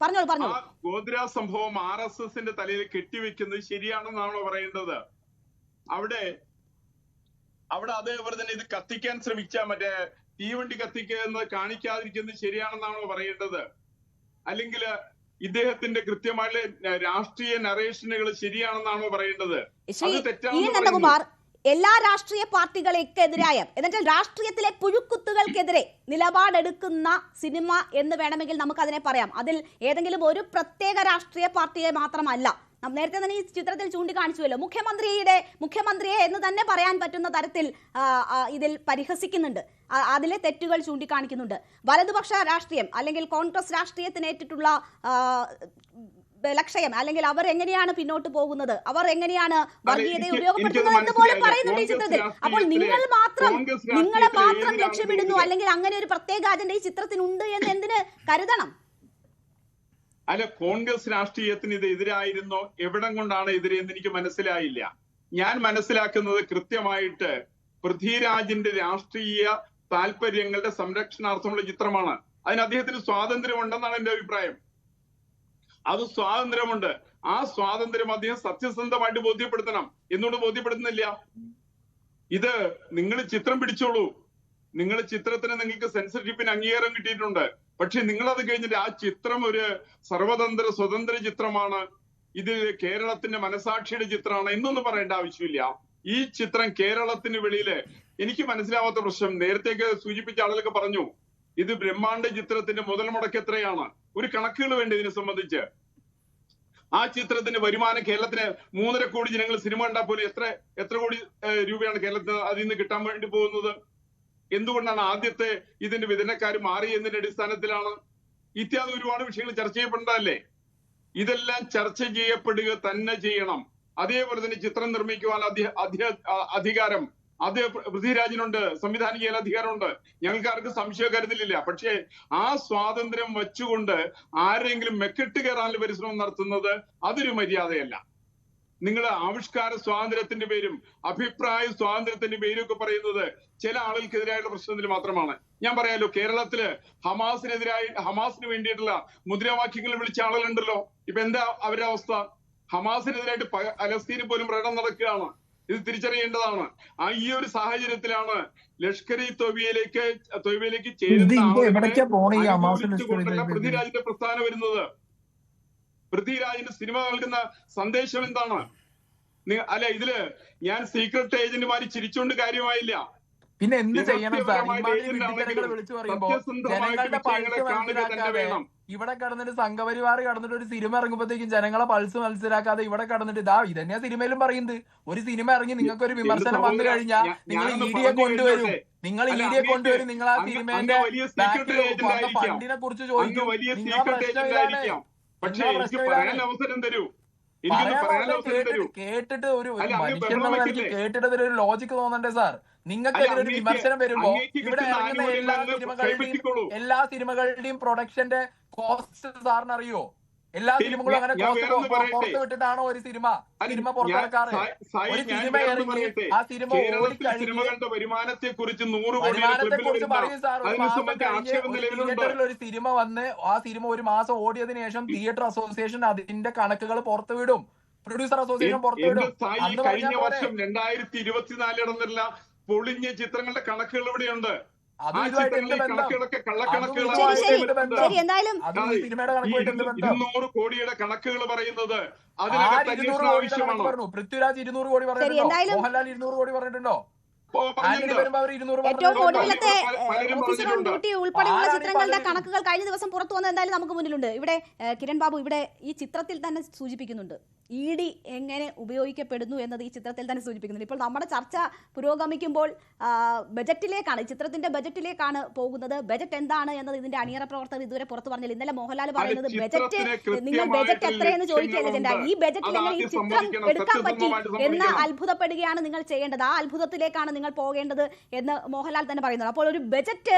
പറഞ്ഞോളൂ. ഗോദ്ര സംഭവം RSSന്റെ തലയിൽ കെട്ടിവെക്കുന്നത് ശരിയാണെന്നാണോ പറയേണ്ടത്? അവിടെ അതേപോലെ തന്നെ ഇത് കത്തിക്കാൻ ശ്രമിച്ച മറ്റേ തീവണ്ടി കത്തിക്കുന്ന കാണിക്കാതിരിക്കുന്നത് ശരിയാണെന്നാണോ പറയേണ്ടത്? അല്ലെങ്കിൽ ഇദ്ദേഹത്തിന്റെ കൃത്യമായ രാഷ്ട്രീയ നറേഷനുകൾ ശരിയാണെന്നാണോ പറയേണ്ടത്? നന്ദകുമാർ, എല്ലാ രാഷ്ട്രീയ പാർട്ടികൾക്കെതിരായ, എന്നുവെച്ചാൽ രാഷ്ട്രീയത്തിലെ പുഴുക്കുത്തുകൾക്കെതിരെ നിലപാടെടുക്കുന്ന സിനിമ എന്ന് വേണമെങ്കിൽ നമുക്കതിനെ പറയാം. അതിൽ ഏതെങ്കിലും ഒരു പ്രത്യേക രാഷ്ട്രീയ പാർട്ടിയെ മാത്രമല്ല. നേരത്തെ തന്നെ ഈ ചിത്രത്തിൽ ചൂണ്ടിക്കാണിച്ചുവല്ലോ, മുഖ്യമന്ത്രിയെ എന്ന് തന്നെ പറയാൻ പറ്റുന്ന തരത്തിൽ ഇതിൽ പരിഹസിക്കുന്നുണ്ട്, അതിലെ തെറ്റുകൾ ചൂണ്ടിക്കാണിക്കുന്നുണ്ട്. വലതുപക്ഷ രാഷ്ട്രീയം അല്ലെങ്കിൽ കോൺഗ്രസ് രാഷ്ട്രീയത്തിനേറ്റിട്ടുള്ള ലക്ഷ്യം, അല്ലെങ്കിൽ അവർ എങ്ങനെയാണ് പിന്നോട്ട് പോകുന്നത്, അവർ എങ്ങനെയാണ് വർഗീയതയെ എനിക്കത് ഉപയോഗപ്പെടുത്തുന്നത് എന്ന് പോലും മനസ്സിലായില്ല. പറയുന്നുണ്ട് ഈ ചിത്രത്തിൽ. കോൺഗ്രസ് അപ്പോൾ നിങ്ങളെ രാഷ്ട്രീയത്തിലെ മാത്രം ഏതിലാണ് ലക്ഷ്യമിടുന്നു, ഇതിലെ? അല്ലെങ്കിൽ അങ്ങനെ ഒരു പ്രത്യേക അജണ്ട ഈ ചിത്രത്തിനുണ്ട് എന്ന് എന്തിന് കരുതണം? അല്ല, കോൺഗ്രസ് രാഷ്ട്രീയത്തിന് ഇത് എതിരായിരുന്നോ? എവിടം കൊണ്ടാണ് എതിരെന്ന് എനിക്ക് മനസ്സിലായില്ല. ഞാൻ മനസ്സിലാക്കുന്നത് കൃത്യമായിട്ട് പൃഥ്വിരാജിന്റെ രാഷ്ട്രീയ താല്പര്യങ്ങളുടെ സംരക്ഷണാർത്ഥമുള്ള ചിത്രമാണ്. അതിന് അദ്ദേഹത്തിന് സ്വാതന്ത്ര്യമുണ്ടെന്നാണ് എന്റെ അഭിപ്രായം. അത് സ്വാതന്ത്ര്യമുണ്ട്. ആ സ്വാതന്ത്ര്യം അദ്ദേഹം സത്യസന്ധമായിട്ട് ബോധ്യപ്പെടുത്തണം. എന്തുകൊണ്ട് ബോധ്യപ്പെടുത്തുന്നില്ല? ഇത് നിങ്ങൾ ചിത്രം പിടിച്ചോളൂ, നിങ്ങളുടെ ചിത്രത്തിന് നിങ്ങൾക്ക് സെൻസർഷിപ്പിന് അംഗീകാരം കിട്ടിയിട്ടുണ്ട്. പക്ഷെ നിങ്ങൾ അത് കഴിഞ്ഞിട്ട് ആ ചിത്രം ഒരു സർവതന്ത്ര സ്വതന്ത്ര ചിത്രമാണ്, ഇത് കേരളത്തിന്റെ മനസാക്ഷിയുടെ ചിത്രമാണ് എന്നൊന്നും പറയേണ്ട ആവശ്യമില്ല. ഈ ചിത്രം കേരളത്തിന് വെളിയില് എനിക്ക് മനസ്സിലാവാത്ത പ്രശ്നം, നേരത്തേക്ക് സൂചിപ്പിച്ച ആളുകളൊക്കെ പറഞ്ഞു, ഇത് ബ്രഹ്മാണ്ഡ ചിത്രത്തിന്റെ മുതൽ മുടക്ക് എത്രയാണ്? ഒരു കണക്കുകൾ വേണ്ടി ഇതിനെ സംബന്ധിച്ച്. ആ ചിത്രത്തിന്റെ വരുമാനം കേരളത്തിന് 3.5 കോടി ജനങ്ങൾ സിനിമ കണ്ടാൽ പോലും എത്ര കോടി രൂപയാണ് കേരളത്തിന് അതിൽ നിന്ന് കിട്ടാൻ വേണ്ടി പോകുന്നത്? എന്തുകൊണ്ടാണ് ആദ്യത്തെ ഇതിന്റെ വിതരണക്കാർ മാറി എന്നതിന്റെ അടിസ്ഥാനത്തിലാണ്? ഇത്യാദി ഒരുപാട് വിഷയങ്ങൾ ചർച്ച ചെയ്യപ്പെടേണ്ടതല്ലേ? ഇതെല്ലാം ചർച്ച ചെയ്യപ്പെടുക തന്നെ ചെയ്യണം. അതേപോലെ തന്നെ ചിത്രം നിർമ്മിക്കുവാൻ അധികാരം അത് പൃഥ്വിരാജിനുണ്ട്, സംവിധാനം ചെയ്യാൻ അധികാരമുണ്ട്. ഞങ്ങൾക്ക് ആർക്കും സംശയ കരുതലില്ല. പക്ഷേ ആ സ്വാതന്ത്ര്യം വെച്ചുകൊണ്ട് ആരെങ്കിലും മെക്കെട്ട് കയറാനുള്ള പരിശ്രമം നടത്തുന്നത് അതൊരു മര്യാദയല്ല. നിങ്ങൾ ആവിഷ്കാര സ്വാതന്ത്ര്യത്തിന്റെ പേരും അഭിപ്രായ സ്വാതന്ത്ര്യത്തിന്റെ പേരും ഒക്കെ പറയുന്നത് ചില ആളുകൾക്കെതിരായുള്ള പ്രശ്നത്തിൽ മാത്രമാണ്. ഞാൻ പറയാലോ, കേരളത്തില് ഹമാസിന് വേണ്ടിയിട്ടുള്ള മുദ്രാവാക്യങ്ങൾ വിളിച്ച ആളുകളുണ്ടല്ലോ. ഇപ്പൊ എന്താ അവരുടെ അവസ്ഥ? ഹമാസിനെതിരായിട്ട് പലസ്തീനിൽ പോലും പ്രകടനം നടക്കുകയാണ്. ഇത് തിരിച്ചറിയേണ്ടതാണ്. ഈ ഒരു സാഹചര്യത്തിലാണ് ലഷ്കർ ഇ തൊയ്ബയിലേക്ക് ചേരുന്ന പൃഥ്വിരാജിന്റെ പ്രസ്ഥാനം വരുന്നത്. പൃഥ്വിരാജിന്റെ സിനിമ നൽകുന്ന സന്ദേശം എന്താണ്? അല്ല, ഇതില് ഞാൻ സീക്രട്ട് ഏജന്റുമാര് ചിരിച്ചുകൊണ്ട് കാര്യമായില്ല. പിന്നെ എന്ത് ചെയ്യണം സാർ? വിളിച്ചു പറയുമ്പോ ജനങ്ങളുടെ പൾസ് മനസ്സിലാക്കാതെ ഇവിടെ കടന്നിട്ട് സംഘപരിവാർ കടന്നിട്ട് ഒരു സിനിമ ഇറങ്ങുമ്പോഴത്തേക്കും ജനങ്ങളെ പൾസ് മനസ്സിലാക്കാതെ ഇവിടെ കടന്നിട്ട് ഇതന്നെയാ സിനിമയിലും പറയുന്നത്. ഒരു സിനിമ ഇറങ്ങി നിങ്ങൾക്ക് ഒരു വിമർശനം വന്നു കഴിഞ്ഞാൽ നിങ്ങൾ ഇഡിയെ കൊണ്ടുവരും, നിങ്ങൾ ആ സിനിമേന്റെ ഫണ്ടിനെ കുറിച്ച് ചോദിക്കും. കേട്ടിട്ട് ഒരു മനുഷ്യൻ കേട്ടിട്ട് ഒരു ലോജിക്ക് തോന്നണ്ടേ സാർ? നിങ്ങൾക്ക് ഒരു വിമർശനം വരുമ്പോ ഇവിടെ ഇറങ്ങുന്ന എല്ലാ സിനിമകളുടെയും പ്രൊഡക്ഷന്റെ കോസ്റ്റ് സാറിന് അറിയോ? എല്ലാ സിനിമകളും അങ്ങനെ പുറത്ത് വിട്ടിട്ടാണോ ഒരു സിനിമ പുറത്തിറക്കാറ്? ഒരു സിനിമ ഇറങ്ങി ആ സിനിമ സിനിമകളുടെ വരുമാനത്തെ കുറിച്ച് പറയൂ സാർ. തിയേറ്ററിൽ ഒരു സിനിമ വന്ന് ആ സിനിമ ഒരു മാസം ഓടിയതിനു ശേഷം തിയേറ്റർ അസോസിയേഷൻ അതിന്റെ കണക്കുകൾ പുറത്തു വിടും, പ്രൊഡ്യൂസർ അസോസിയേഷൻ പുറത്തു വിടും. കഴിഞ്ഞ വർഷം 2024 നടന്നില്ല പൊളിഞ്ഞ ചിത്രങ്ങളുടെ കണക്കുകൾ ഇവിടെയുണ്ട്. എന്തായാലും 200 കോടിയുടെ കണക്കുകൾ പറയുന്നത് പൃഥ്വിരാജ് 200 കോടി പറഞ്ഞിട്ടുണ്ടോ? മോഹൻലാൽ 200 കോടി പറഞ്ഞിട്ടുണ്ടോ? ഏറ്റവും ഒടുവിലത്തെ ഓഫീസർ ഓൺ ഡ്യൂട്ടി ഉൾപ്പെടെയുള്ള ചിത്രങ്ങളുടെ കണക്കുകൾ കഴിഞ്ഞ ദിവസം പുറത്തു വന്നത് എന്തായാലും നമുക്ക് മുന്നിലുണ്ട്. ഇവിടെ കിരൺ ബാബു ഇവിടെ ഈ ചിത്രത്തിൽ തന്നെ സൂചിപ്പിക്കുന്നുണ്ട്, ED എങ്ങനെ ഉപയോഗിക്കപ്പെടുന്നു എന്നത് ഈ ചിത്രത്തിൽ തന്നെ സൂചിപ്പിക്കുന്നുണ്ട്. ഇപ്പോൾ നമ്മുടെ ചർച്ച പുരോഗമിക്കുമ്പോൾ ബജറ്റിലേക്കാണ്, ചിത്രത്തിന്റെ ബജറ്റിലേക്കാണ് പോകുന്നത്. ബജറ്റ് എന്താണ് എന്നത് ഇതിന്റെ അണിയറ പ്രവർത്തകർ ഇതുവരെ പുറത്തു പറഞ്ഞില്ല. ഇന്നലെ മോഹൻലാൽ പറയുന്നത് നിങ്ങൾ ബജറ്റ് എത്രയെന്ന് ചോദിക്കുകയല്ല, ഈ ബജറ്റിൽ എങ്ങനെ ഈ ചിത്രം എടുക്കാൻ പറ്റി എന്ന് അത്ഭുതപ്പെടുകയാണ് നിങ്ങൾ ചെയ്യേണ്ടത്. ആ അത്ഭുതത്തിലേക്കാണ് നിങ്ങൾ പോകേണ്ടത് എന്ന് മോഹൻലാൽ തന്നെ പറയുന്നത്. അപ്പോൾ ഒരു ബജറ്റ്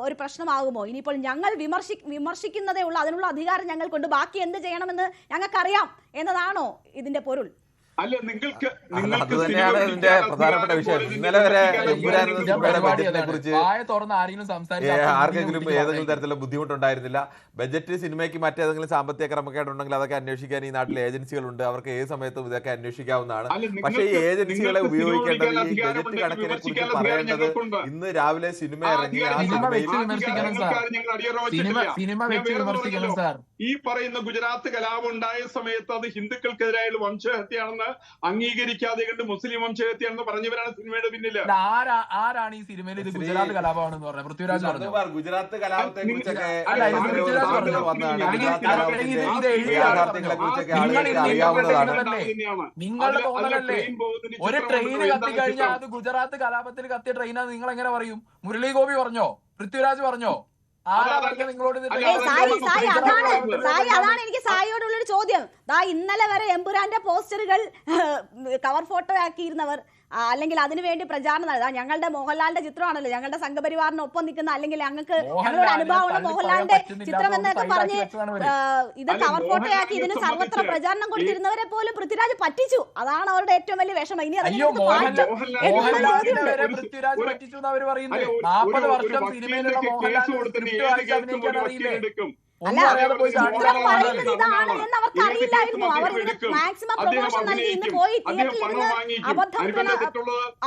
ഒരു പ്രശ്നമാകുമോ? ഇനിയിപ്പോൾ ഞങ്ങൾ വിമർശിക്കുന്നതേ ഉള്ളൂ, അതിനുള്ള അധികാരം ഞങ്ങൾക്കുണ്ട്, ബാക്കി എന്ത് ചെയ്യണമെന്ന് ഞങ്ങൾക്കറിയാം എന്നതാണോ ഇതിന്റെ പൊരുൾ? അല്ല, നിങ്ങൾക്ക് അത് തന്നെയാണ് ഇതിന്റെ പ്രധാനപ്പെട്ട വിഷയം. ഇന്നലെ വരെ ബജറ്റിനെ കുറിച്ച് ആർക്കെങ്കിലും ഏതെങ്കിലും തരത്തിലുള്ള ബുദ്ധിമുട്ടുണ്ടായിരുന്നില്ല. ബജറ്റ് സിനിമയ്ക്ക് മറ്റേതെങ്കിലും സാമ്പത്തിക ക്രമക്കേടുണ്ടെങ്കിൽ അതൊക്കെ അന്വേഷിക്കാൻ ഈ നാട്ടിലെ ഏജൻസികളുണ്ട്, അവർക്ക് ഏത് സമയത്തും ഇതൊക്കെ അന്വേഷിക്കാവുന്നതാണ്. പക്ഷേ ഈ ഏജൻസികളെ ഉപയോഗിക്കേണ്ടത് ഈ ബജറ്റ് കണക്കിനെ കുറിച്ച് പറയേണ്ടത് ഇന്ന് രാവിലെ സിനിമ ഇറങ്ങി ആ ഈ പറയുന്ന ഗുജറാത്ത് കലാപം ഉണ്ടായ സമയത്ത് അത് ഹിന്ദുക്കൾക്കെതിരായുള്ള വംശഹത്യയാണെന്ന് അംഗീകരിക്കാതെ കണ്ട് മുസ്ലിം വംശഹത്യയാണെന്ന് പറഞ്ഞവരാണ് സിനിമയുടെ പിന്നില്. ആരാണ് ഈ സിനിമയിൽ ഇത് ഗുജറാത്ത് കലാപമാണെന്ന് പറഞ്ഞത്? പൃഥ്വിരാജ് പറഞ്ഞു. ഗുജറാത്ത് കലാപത്തെ കുറിച്ചൊക്കെ നിങ്ങളുടെ തോന്നലല്ലേ? ഒരു ട്രെയിൻ കത്തിക്കഴിഞ്ഞാൽ അത് ഗുജറാത്ത് കലാപത്തിൽ കത്തിയ ട്രെയിനാണ് നിങ്ങൾ എങ്ങനെ പറയും? മുരളി ഗോപി പറഞ്ഞോ? പൃഥ്വിരാജ് പറഞ്ഞോ? ആരാ പറഞ്ഞത് നിങ്ങളോട് ഇത് ഏയ് സായി അതാണ് എനിക്ക് സായിയോടുള്ളൊരു ചോദ്യം. ഇന്നലെ വരെ എമ്പുരാന്റെ പോസ്റ്ററുകൾ കവർ ഫോട്ടോ ആക്കിയിരുന്നവർ, അല്ലെങ്കിൽ അതിനുവേണ്ടി പ്രചാരണം നടത്താം, ഞങ്ങളുടെ മോഹൻലാലിന്റെ ചിത്രമാണല്ലോ, ഞങ്ങളുടെ സംഘപരിവാറിനൊപ്പം നിൽക്കുന്ന, അല്ലെങ്കിൽ ഞങ്ങൾക്ക് ഞങ്ങളുടെ അനുഭവമുള്ള മോഹൻലാലിന്റെ ചിത്രം എന്നൊക്കെ പറഞ്ഞ് ഇത് കവർ ഫോട്ടോ ആക്കി ഇതിന് സർവത്ര പ്രചാരണം കൊടുത്തിരുന്നവരെ പോലും പൃഥ്വിരാജ് പറ്റിച്ചു. അതാണ് അവരുടെ ഏറ്റവും വലിയ വിഷമം. ഇനി അയ്യോ, പൃഥ്വിരാജ് പറ്റിച്ചു എന്ന് അവര് പറയുന്നത്. 40 വർഷം സിനിമയിലുള്ള മോഹൻലാൽ സ്ക്രിപ്റ്റ് വായിച്ച് അഭിനയിക്കാൻ അറിയില്ലേ? അല്ല, ചിത്രം പറയുന്നത് ഇതാണ് എന്ന് അവർക്ക് അറിയില്ലായിരുന്നു. അവർ ഇതിന് മാക്സിമം പ്രൊമോഷൻ നൽകി ഇന്ന് പോയി തിയേറ്ററിൽ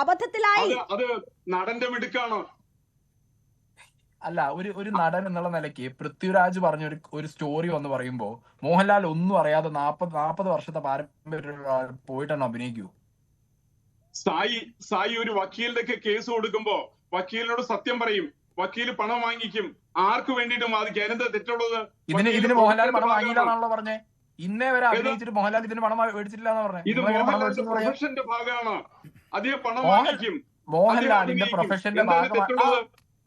അബദ്ധത്തിലായി. അത് നടന്റെ മിടുക്കാണോ? അല്ല, ഒരു നടൻ എന്നുള്ള നിലയ്ക്ക് പൃഥ്വിരാജ് പറഞ്ഞ ഒരു സ്റ്റോറി വന്ന് പറയുമ്പോ മോഹൻലാൽ ഒന്നും അറിയാതെ 40 വർഷത്തെ പാരമ്പര്യമുള്ള പോയിട്ടാണ് അഭിനയിക്കൂ. സായി ഒരു വക്കീലിന്റെ ഒക്കെ കേസ് കൊടുക്കുമ്പോ വക്കീലിനോട് സത്യം പറയും, വക്കീല് പണം വാങ്ങിക്കും, ആർക്ക് വേണ്ടിയിട്ടും വാദിക്കും. അതിനെന്താ തെറ്റുള്ളത്? ഇതിന് മോഹൻലാൽ പണം വാങ്ങിയില്ലാന്നാണല്ലോ പറഞ്ഞേ. ഇന്നേ വരെ അഭിനയിച്ചിട്ട് മോഹൻലാൽ ഇതിന് പണം മേടിച്ചിട്ടില്ല എന്ന് പറഞ്ഞേ. ഇത് മോഹൻലാലിന്റെ പ്രൊഫഷന്റെ ഭാഗമാണ്. അദ്ദേഹം പണം വാങ്ങിക്കും. മോഹൻലാലിന്റെ പ്രൊഫഷന്റെ ഭാഗമാണ്.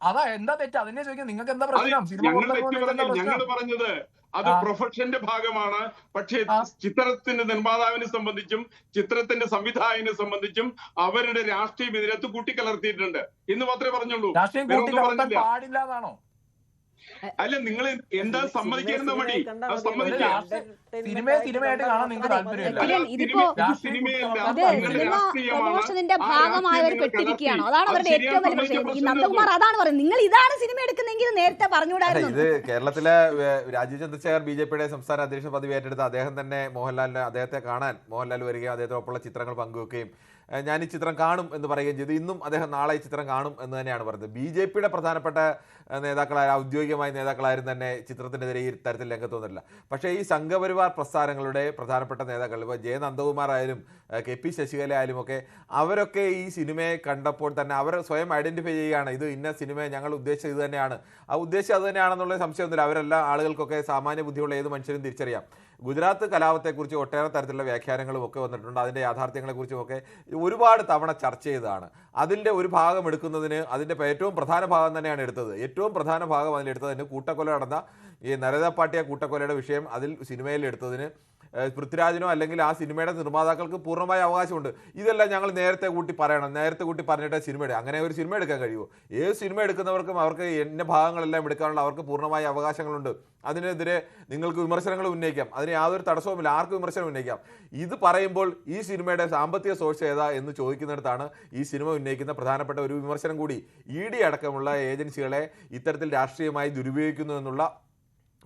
അതാ എന്താ തെറ്റ്? അതിനെ ചോദിക്കാം. നിങ്ങൾക്ക് എന്താ പ്രശ്നം? ഞങ്ങൾ പറഞ്ഞത് അത് പ്രൊഫഷന്റെ ഭാഗമാണ്. പക്ഷേ ചിത്രത്തിന്റെ നിർമ്മാതാവിനെ സംബന്ധിച്ചും ചിത്രത്തിന്റെ സംവിധായകനെ സംബന്ധിച്ചും അവരുടെ രാഷ്ട്രീയം ഇതിനകത്ത് കൂട്ടിക്കലർത്തിയിട്ടുണ്ട് എന്ന് മാത്രമേ പറഞ്ഞുള്ളൂ. രാഷ്ട്രീയം പാടില്ല എന്നാണോ? അല്ല, നിങ്ങൾ എന്താ സമ്മതിക്കുന്ന മടി? സിനിമയായിട്ട് കാണാൻ നിങ്ങൾക്ക് താല്പര്യമില്ല. ഇതിപ്പോ പ്രൊമോഷന്റെ ഭാഗമായി അവർ പെട്ടിരിക്കുകയാണോ? അതാണ് അവരുടെ ഏറ്റവും വലിയ പ്രശ്നം. ഈ നന്ദകുമാർ അതാണ് പറയുന്നത്, നിങ്ങൾ ഇതാണ് സിനിമ എടുക്കുന്നെങ്കിൽ നേരത്തെ പറഞ്ഞുകൂടായിരുന്നു. ഇത് കേരളത്തിലെ രാജീവ് ചന്ദ്രശേഖർ ബിജെപിയുടെ സംസ്ഥാന അധ്യക്ഷ പദവി ഏറ്റെടുത്ത അദ്ദേഹം തന്നെ മോഹൻലാലിനെ, അദ്ദേഹത്തെ കാണാൻ മോഹൻലാൽ വരികയും അദ്ദേഹത്തോടൊപ്പമുള്ള ചിത്രങ്ങൾ പങ്കുവെക്കുകയും ഞാൻ ഈ ചിത്രം കാണും എന്ന് പറയുകയും ചെയ്തു. ഇന്നും അദ്ദേഹം നാളെ ഈ ചിത്രം കാണും എന്ന് തന്നെയാണ് പറഞ്ഞത്. ബിജെപിയുടെ പ്രധാനപ്പെട്ട നേതാക്കളായ ഔദ്യോഗികമായ നേതാക്കളാരും തന്നെ ചിത്രത്തിനെതിരെ ഈ തരത്തിൽ രംഗത്ത് വന്നിട്ടില്ല. പക്ഷേ ഈ സംഘപരിവാർ പ്രസ്ഥാനങ്ങളുടെ പ്രധാനപ്പെട്ട നേതാക്കൾ, ഇപ്പോൾ ജെ നന്ദകുമാർ ആയാലും KP ശശികല ആയാലും ഒക്കെ, അവരൊക്കെ ഈ സിനിമയെ കണ്ടപ്പോൾ തന്നെ അവർ സ്വയം ഐഡന്റിഫൈ ചെയ്യുകയാണ്, ഇത് ഇന്ന സിനിമ ഞങ്ങൾ ഉദ്ദേശിച്ചത് ഇത് തന്നെയാണ്, ആ ഉദ്ദേശം അത് തന്നെയാണെന്നുള്ള സംശയമൊന്നുമില്ല. അവരെല്ലാ ആളുകൾക്കൊക്കെ സാമാന്യ ബുദ്ധിയുള്ള ഏത് മനുഷ്യരും തിരിച്ചറിയാം. ഗുജറാത്ത് കലാപത്തെക്കുറിച്ച് ഒട്ടേറെ തരത്തിലുള്ള വ്യാഖ്യാനങ്ങളും ഒക്കെ വന്നിട്ടുണ്ട്. അതിൻ്റെ യാഥാർത്ഥ്യങ്ങളെക്കുറിച്ചുമൊക്കെ ഒരുപാട് തവണ ചർച്ച ചെയ്തതാണ്. അതിൻ്റെ ഒരു ഭാഗം എടുക്കുന്നതിന് അതിൻ്റെ ഏറ്റവും പ്രധാന ഭാഗം തന്നെയാണ് എടുത്തത്. ഏറ്റവും പ്രധാന ഭാഗം അതിലെടുത്തതിന് കൂട്ടക്കൊല നടന്ന ഈ നരേന്ദ്ര പാട്ടിയ കൂട്ടക്കൊലയുടെ വിഷയം അതിൽ സിനിമയിൽ എടുത്തതിന് പൃഥ്വിരാജിനോ അല്ലെങ്കിൽ ആ സിനിമയുടെ നിർമ്മാതാക്കൾക്ക് പൂർണ്ണമായ അവകാശമുണ്ട്. ഇതെല്ലാം ഞങ്ങൾ നേരത്തെ കൂട്ടി പറയണം, നേരത്തെ കൂട്ടി പറഞ്ഞിട്ട് സിനിമ എടുക്കുക. അങ്ങനെ ഒരു സിനിമ എടുക്കാൻ കഴിയുമോ? ഏത് സിനിമ എടുക്കുന്നവർക്കും അവർക്ക് എന്ന ഭാഗങ്ങളെല്ലാം എടുക്കാനുള്ള അവർക്ക് പൂർണ്ണമായ അവകാശങ്ങളുണ്ട്. അതിനെതിരെ നിങ്ങൾക്ക് വിമർശനങ്ങൾ ഉന്നയിക്കാം, അതിന് യാതൊരു തടസ്സവുമില്ല, ആർക്ക് വിമർശനം ഉന്നയിക്കാം. ഇത് പറയുമ്പോൾ ഈ സിനിമയുടെ സാമ്പത്തിക സോഴ്സ് ഏതാ എന്ന് ചോദിക്കുന്നിടത്താണ് ഈ സിനിമ ഉന്നയിക്കുന്ന പ്രധാനപ്പെട്ട ഒരു വിമർശനം കൂടി. ED അടക്കമുള്ള ഏജൻസികളെ ഇത്തരത്തിൽ രാഷ്ട്രീയമായി ദുരുപയോഗിക്കുന്നു എന്നുള്ള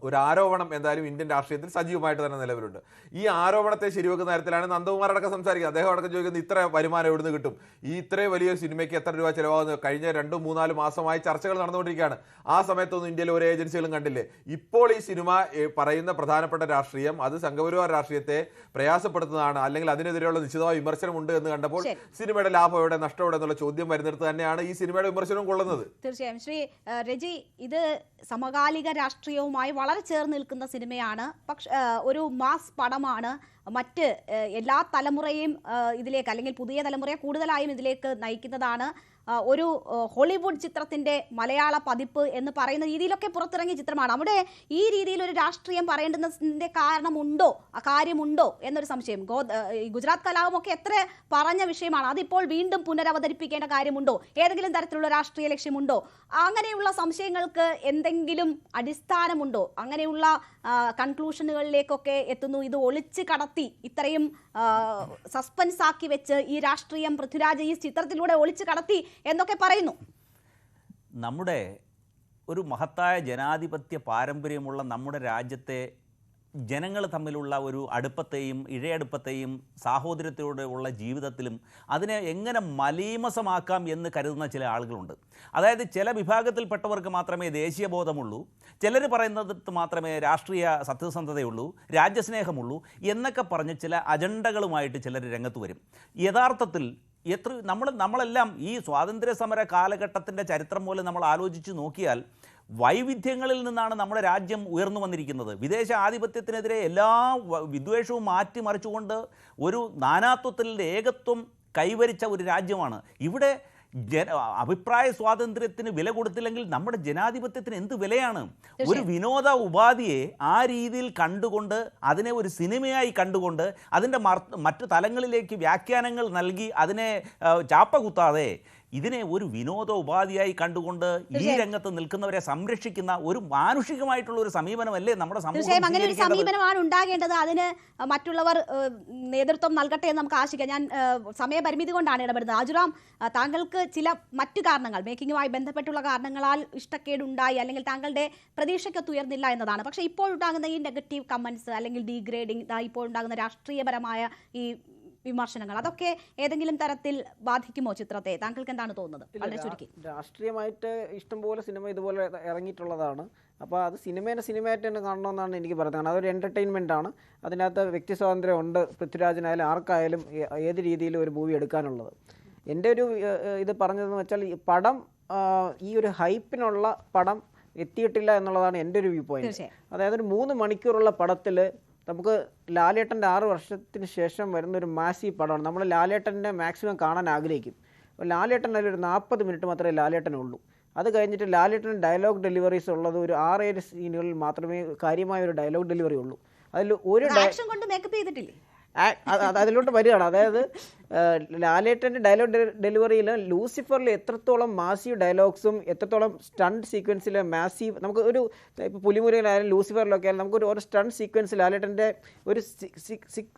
ഒരു ആരോപണം എന്തായാലും ഇന്ത്യൻ രാഷ്ട്രീയത്തിൽ സജീവമായിട്ട് തന്നെ നിലവിലുണ്ട്. ഈ ആരോപണത്തെ ശരിവെക്കുന്ന തരത്തിലാണ് നന്ദകുമാർ അടക്കം സംസാരിക്കുന്നത്. അദ്ദേഹം അടക്കം ചോദിക്കുന്നത് ഇത്ര വരുമാനം എവിടുന്ന് കിട്ടും, ഈ ഇത്രയും വലിയ സിനിമയ്ക്ക് എത്ര രൂപ ചിലവാകുന്നത്? കഴിഞ്ഞ 2-3-4 മാസമായി ചർച്ചകൾ നടന്നുകൊണ്ടിരിക്കുകയാണ്. ആ സമയത്തൊന്നും ഇന്ത്യയിൽ ഒരു ഏജൻസികളും കണ്ടില്ലേ. ഇപ്പോൾ ഈ സിനിമ പറയുന്ന പ്രധാനപ്പെട്ട രാഷ്ട്രീയം അത് സംഘപരിവാർ രാഷ്ട്രീയത്തെ പ്രയാസപ്പെടുത്തുന്നതാണ്, അല്ലെങ്കിൽ അതിനെതിരെയുള്ള നിശ്ചിതമായ വിമർശനമുണ്ട് എന്ന് കണ്ടപ്പോൾ സിനിമയുടെ ലാഭം എവിടെ, നഷ്ടം എവിടെ എന്നുള്ള ചോദ്യം വരുന്നിടത്ത് തന്നെയാണ് ഈ സിനിമയുടെ വിമർശനവും കൊള്ളുന്നത്. തീർച്ചയായും ശ്രീ രജി, ഇത് സമകാലിക രാഷ്ട്രീയവുമായി വളരെ ചേർന്ന് നിൽക്കുന്ന സിനിമയാണ്. പക്ഷെ ഒരു മാസ് പടമാണ്. മറ്റ് എല്ലാ തലമുറയും ഇതിലേക്ക്, അല്ലെങ്കിൽ പുതിയ തലമുറയെ കൂടുതലായും ഇതിലേക്ക് നയിക്കുന്നതാണ്. ഒരു ഹോളിവുഡ് ചിത്രത്തിന്റെ മലയാള പതിപ്പ് എന്ന് പറയുന്ന രീതിയിലൊക്കെ പുറത്തിറങ്ങിയ ചിത്രമാണ്. അവിടെ ഈ രീതിയിൽ ഒരു രാഷ്ട്രീയം പറയേണ്ടുന്നതിന്റെ കാര്യമുണ്ടോ എന്നൊരു സംശയം. ഗുജറാത്ത് കലാപമൊക്കെ എത്ര പറഞ്ഞ വിഷയമാണ്, അതിപ്പോൾ വീണ്ടും പുനരവതരിപ്പിക്കേണ്ട കാര്യമുണ്ടോ? ഏതെങ്കിലും തരത്തിലുള്ള രാഷ്ട്രീയ ലക്ഷ്യമുണ്ടോ? അങ്ങനെയുള്ള സംശയങ്ങൾക്ക് എന്തെങ്കിലും അടിസ്ഥാനമുണ്ടോ? അങ്ങനെയുള്ള കൺക്ലൂഷനുകളിലേക്കൊക്കെ എത്തുന്നു. ഇത് ഒളിച്ച് കടത്തി ഇത്രയും സസ്പെൻസ് ആക്കി വെച്ച് ഈ രാഷ്ട്രീയം പൃഥ്വിരാജ് ഈ ചിത്രത്തിലൂടെ ഒളിച്ച് കടത്തി എന്നൊക്കെ പറയുന്നു. നമ്മുടെ ഒരു മഹത്തായ ജനാധിപത്യ പാരമ്പര്യമുള്ള നമ്മുടെ രാജ്യത്തെ ജനങ്ങൾ തമ്മിലുള്ള ഒരു അടുപ്പത്തെയും ഇഴയടുപ്പത്തെയും സാഹോദര്യത്തോടെ ഉള്ള ജീവിതത്തിലും അതിനെ എങ്ങനെ മലീമസമാക്കാം എന്ന് കരുതുന്ന ചില ആളുകളുണ്ട്. അതായത് ചില വിഭാഗത്തിൽപ്പെട്ടവർക്ക് മാത്രമേ ദേശീയബോധമുള്ളൂ, ചിലർ പറയുന്നത് മാത്രമേ രാഷ്ട്രീയ സത്യസന്ധതയുള്ളൂ, രാജ്യസ്നേഹമുള്ളൂ എന്നൊക്കെ പറഞ്ഞ് ചില അജണ്ടകളുമായിട്ട് ചിലർ രംഗത്ത് വരും. യഥാർത്ഥത്തിൽ നമ്മളെല്ലാം ഈ സ്വാതന്ത്ര്യ സമര കാലഘട്ടത്തിൻ്റെ ചരിത്രം പോലെ നമ്മൾ ആലോചിച്ച് നോക്കിയാൽ വൈവിധ്യങ്ങളിൽ നിന്നാണ് നമ്മുടെ രാജ്യം ഉയർന്നു വന്നിരിക്കുന്നത്. വിദേശ ആധിപത്യത്തിനെതിരെ എല്ലാ വിദ്വേഷവും മാറ്റിമറിച്ചുകൊണ്ട് ഒരു നാനാത്വത്തിൽ ഏകത്വം കൈവരിച്ച ഒരു രാജ്യമാണ്. ഇവിടെ അഭിപ്രായ സ്വാതന്ത്ര്യത്തിന് വില കൊടുത്തില്ലെങ്കിൽ നമ്മുടെ ജനാധിപത്യത്തിന് എന്ത് വിലയാണ്? ഒരു വിനോദ ഉപാധിയെ ആ രീതിയിൽ കണ്ടുകൊണ്ട്, അതിനെ ഒരു സിനിമയായി കണ്ടുകൊണ്ട്, അതിൻ്റെ മറ്റു തലങ്ങളിലേക്ക് വ്യാഖ്യാനങ്ങൾ നൽകി അതിനെ ചാപ്പ കുത്താതെ ഇതിനെ ഒരു വിനോദ ഉപാധിയായി കണ്ടുകൊണ്ട് ഈ രംഗത്ത് നിൽക്കുന്നവരെ സംരക്ഷിക്കുന്ന ഒരു മാനുഷികമായിട്ടുള്ള ഒരു സമീപനമല്ലേ നമ്മുടെ തീർച്ചയായും അങ്ങനെ ഒരു സമൂഹം സമീപനമാണ് ഉണ്ടാകേണ്ടത്. അതിന് മറ്റുള്ളവർ നേതൃത്വം നൽകട്ടെ എന്ന് നമുക്ക് ആശിക്കാം. ഞാൻ സമയപരിമിതി കൊണ്ടാണ് ഇടപെടുന്നത്. ആജുറാം, താങ്കൾക്ക് ചില മറ്റു കാരണങ്ങൾ, മേക്കിങ്ങുമായി ബന്ധപ്പെട്ടുള്ള കാരണങ്ങളാൽ ഇഷ്ടക്കേടുണ്ടായി അല്ലെങ്കിൽ താങ്കളുടെ പ്രതീക്ഷയ്ക്കൊത്ത് ഉയർന്നില്ല എന്നതാണ്. പക്ഷേ ഇപ്പോൾ ഉണ്ടാകുന്ന ഈ നെഗറ്റീവ് കമന്റ്സ് അല്ലെങ്കിൽ ഡീഗ്രേഡിംഗ്, ഇപ്പോൾ ഉണ്ടാകുന്ന രാഷ്ട്രീയപരമായ ഈ വിമർശനങ്ങൾ, അതൊക്കെ ഏതെങ്കിലും തരത്തിൽ ബാധിക്കുമോ ചിത്രത്തെ? താങ്കൾക്ക് എന്താണ് തോന്നുന്നത്? വളരെ ചുരുക്കി. രാഷ്ട്രീയമായിട്ട് ഇഷ്ടംപോലെ സിനിമ ഇതുപോലെ ഇറങ്ങിയിട്ടുള്ളതാണ്. അപ്പോൾ അത് സിനിമയായിട്ട് തന്നെ കാണണമെന്നാണ് എനിക്ക് പറയുന്നത്. അതൊരു എൻ്റർടൈൻമെൻ്റ് ആണ്. അതിനകത്ത് വ്യക്തി സ്വാതന്ത്ര്യം ഉണ്ട്. പൃഥ്വിരാജിനായാലും ആർക്കായാലും ഏത് രീതിയിലും ഒരു മൂവി എടുക്കാനുള്ളത്. എൻ്റെ ഒരു ഇത് പറഞ്ഞതെന്ന് വെച്ചാൽ, ഈ പടം ഈ ഒരു ഹൈപ്പിനുള്ള പടം എത്തിയിട്ടില്ല എന്നുള്ളതാണ് എൻ്റെ ഒരു വ്യൂ പോയിന്റ്. അതായത് ഒരു 3 മണിക്കൂറുള്ള പടത്തിൽ നമുക്ക് ലാലേട്ടൻ്റെ 6 വർഷത്തിന് ശേഷം വരുന്നൊരു മാസീവ് പടമാണ്. നമ്മൾ ലാലേട്ടൻ്റെ മാക്സിമം കാണാൻ ആഗ്രഹിക്കും. അപ്പോൾ ലാലേട്ടൻ ഒരു 40 മിനിറ്റ് മാത്രമേ ലാലേട്ടനുള്ളൂ. അത് കഴിഞ്ഞിട്ട് ലാലേട്ടന് ഡയലോഗ് ഡെലിവറീസ് ഉള്ളത് ഒരു 6-7 സീനുകളിൽ മാത്രമേ കാര്യമായ ഒരു ഡയലോഗ് ഡെലിവറി ഉള്ളൂ. അതിൽ ഒരു കൊണ്ട് മേക്കപ്പ് ചെയ്തിട്ടില്ലേ? അതിലോട്ട് വരികയാണ്. അതായത് ലാലേട്ടൻ്റെ ഡയലോഗ് ഡെലിവറിയിൽ ലൂസിഫറിൽ എത്രത്തോളം മാസീവ് ഡയലോഗ്സും എത്രത്തോളം സ്റ്റണ്ട് സീക്വൻസിലെ മാസീവ്, നമുക്ക് ഒരു ഇപ്പോൾ പുലിമുരുകനായാലും ലൂസിഫറിലൊക്കെ ആയാലും നമുക്ക് ഒരു സ്റ്റണ്ട് സീക്വൻസ് ലാലേട്ടൻ്റെ ഒരു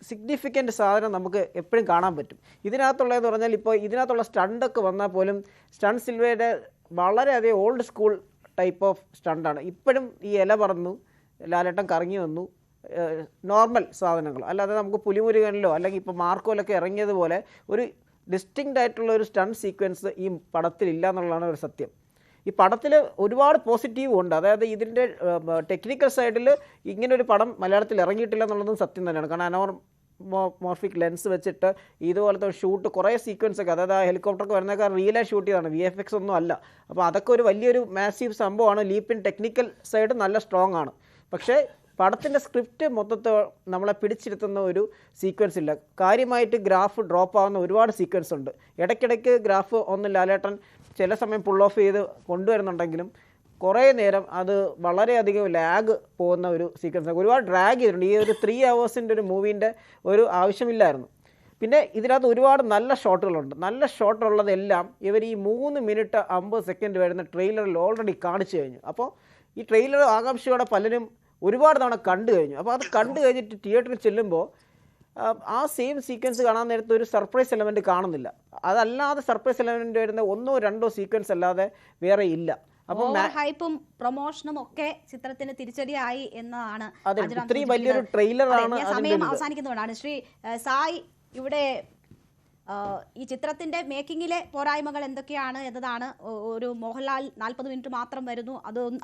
സിഗ്നിഫിക്കൻ്റ് സാധനം നമുക്ക് എപ്പോഴും കാണാൻ പറ്റും. ഇതിനകത്തുള്ളതെന്ന് പറഞ്ഞാൽ, ഇപ്പോൾ ഇതിനകത്തുള്ള സ്റ്റണ്ടൊക്കെ വന്നാൽ പോലും സ്റ്റണ്ട് സിൽവയുടെ വളരെയധികം ഓൾഡ് സ്കൂൾ ടൈപ്പ് ഓഫ് സ്റ്റണ്ടാണ്. ഇപ്പോഴും ഈ ഇല പറന്നു, ലാലേട്ടൻ കറങ്ങി വന്നു, നോർമൽ സാധനങ്ങൾ. അല്ലാതെ നമുക്ക് പുലിമുരുകനിലോ അല്ലെങ്കിൽ ഇപ്പോൾ മാർക്കോയിലൊക്കെ ഇറങ്ങിയതുപോലെ ഒരു ഡിസ്റ്റിങ്ക്റ്റ് ആയിട്ടുള്ള ഒരു സ്റ്റണ്ട് സീക്വൻസ് ഈ പടത്തിലില്ല എന്നുള്ളതാണ് ഒരു സത്യം. ഈ പടത്തിൽ ഒരുപാട് പോസിറ്റീവ് ഉണ്ട്. അതായത് ഇതിൻ്റെ ടെക്നിക്കൽ സൈഡിൽ ഇങ്ങനൊരു പടം മലയാളത്തിൽ ഇറങ്ങിയിട്ടില്ല എന്നുള്ളതും സത്യം തന്നെയാണ്. കാരണം മോർഫിക് ലെൻസ് വെച്ചിട്ട് ഇതുപോലത്തെ ഷൂട്ട് കുറേ സീക്വൻസൊക്കെ, അതായത് ആ ഹെലികോപ്റ്ററൊക്കെ വരുന്നതൊക്കെ റിയലായി ഷൂട്ട് ചെയ്തതാണ്, VFX ഒന്നും അല്ല. അപ്പോൾ അതൊക്കെ ഒരു വലിയൊരു മാസീവ് സംഭവമാണ്. ലീപ്പ് ഇൻ ടെക്നിക്കൽ സൈഡ് നല്ല സ്ട്രോങ് ആണ്. പക്ഷേ പടത്തിൻ്റെ സ്ക്രിപ്റ്റ് മൊത്തത്തിൽ നമ്മളെ പിടിച്ചിരുത്തുന്ന ഒരു സീക്വൻസ് ഇല്ല. കാര്യമായിട്ട് ഗ്രാഫ് ഡ്രോപ്പ് ആവുന്ന ഒരുപാട് സീക്വൻസ് ഉണ്ട്. ഇടയ്ക്കിടയ്ക്ക് ഗ്രാഫ് ഒന്ന് ലാലേട്ടൻ ചില സമയം പുൾ ഓഫ് ചെയ്ത് കൊണ്ടുവരുന്നുണ്ടെങ്കിലും കുറേ നേരം അത് വളരെയധികം ലാഗ് പോകുന്ന ഒരു സീക്വൻസ്. ഒരുപാട് ഡ്രാഗ് ചെയ്തിട്ടുണ്ട്. ഈ ഒരു 3 hours ഒരു മൂവീൻ്റെ ഒരു ആവശ്യമില്ലായിരുന്നു. പിന്നെ ഇതിനകത്ത് ഒരുപാട് നല്ല ഷോട്ടുകളുണ്ട്. നല്ല ഷോട്ടുള്ളതെല്ലാം ഇവർ ഈ 3 മിനിറ്റ് 50 സെക്കൻഡ് വരുന്ന ട്രെയിലറിൽ ഓൾറെഡി കാണിച്ചു കഴിഞ്ഞു. അപ്പോൾ ഈ ട്രെയിലർ ആകാംക്ഷയോടെ പലരും ഒരുപാട് തവണ കണ്ടു കഴിഞ്ഞു. അപ്പോൾ അത് കണ്ടു കഴിഞ്ഞിട്ട് തിയേറ്ററിൽ ചെല്ലുമ്പോൾ ആ സെയിം സീക്വൻസ് കാണാൻ നേരത്തെ ഒരു സർപ്രൈസ് എലമെൻറ്റ് കാണുന്നില്ല. അതല്ലാതെ സർപ്രൈസ് എലമെൻറ്റ് വരുന്ന 1-2 സീക്വൻസ് അല്ലാതെ വേറെ ഇല്ല. അപ്പോൾ ഹൈപ്പും പ്രൊമോഷനും ഒക്കെ ചിത്രത്തിന് തിരിച്ചടിയായി എന്നതാണ്. ഇത്രയും വലിയൊരു ട്രെയിലറാണ്. സമയം അവസാനിക്കുന്നതുകൊണ്ടാണ് ശ്രീ സായ്, ഇവിടെ ഈ ചിത്രത്തിന്റെ മേക്കിങ്ങിലെ പോരായ്മകൾ എന്തൊക്കെയാണ് എന്നതാണ്. ഒരു മോഹൻലാൽ 40 മിനിറ്റ് മാത്രം വരുന്നു,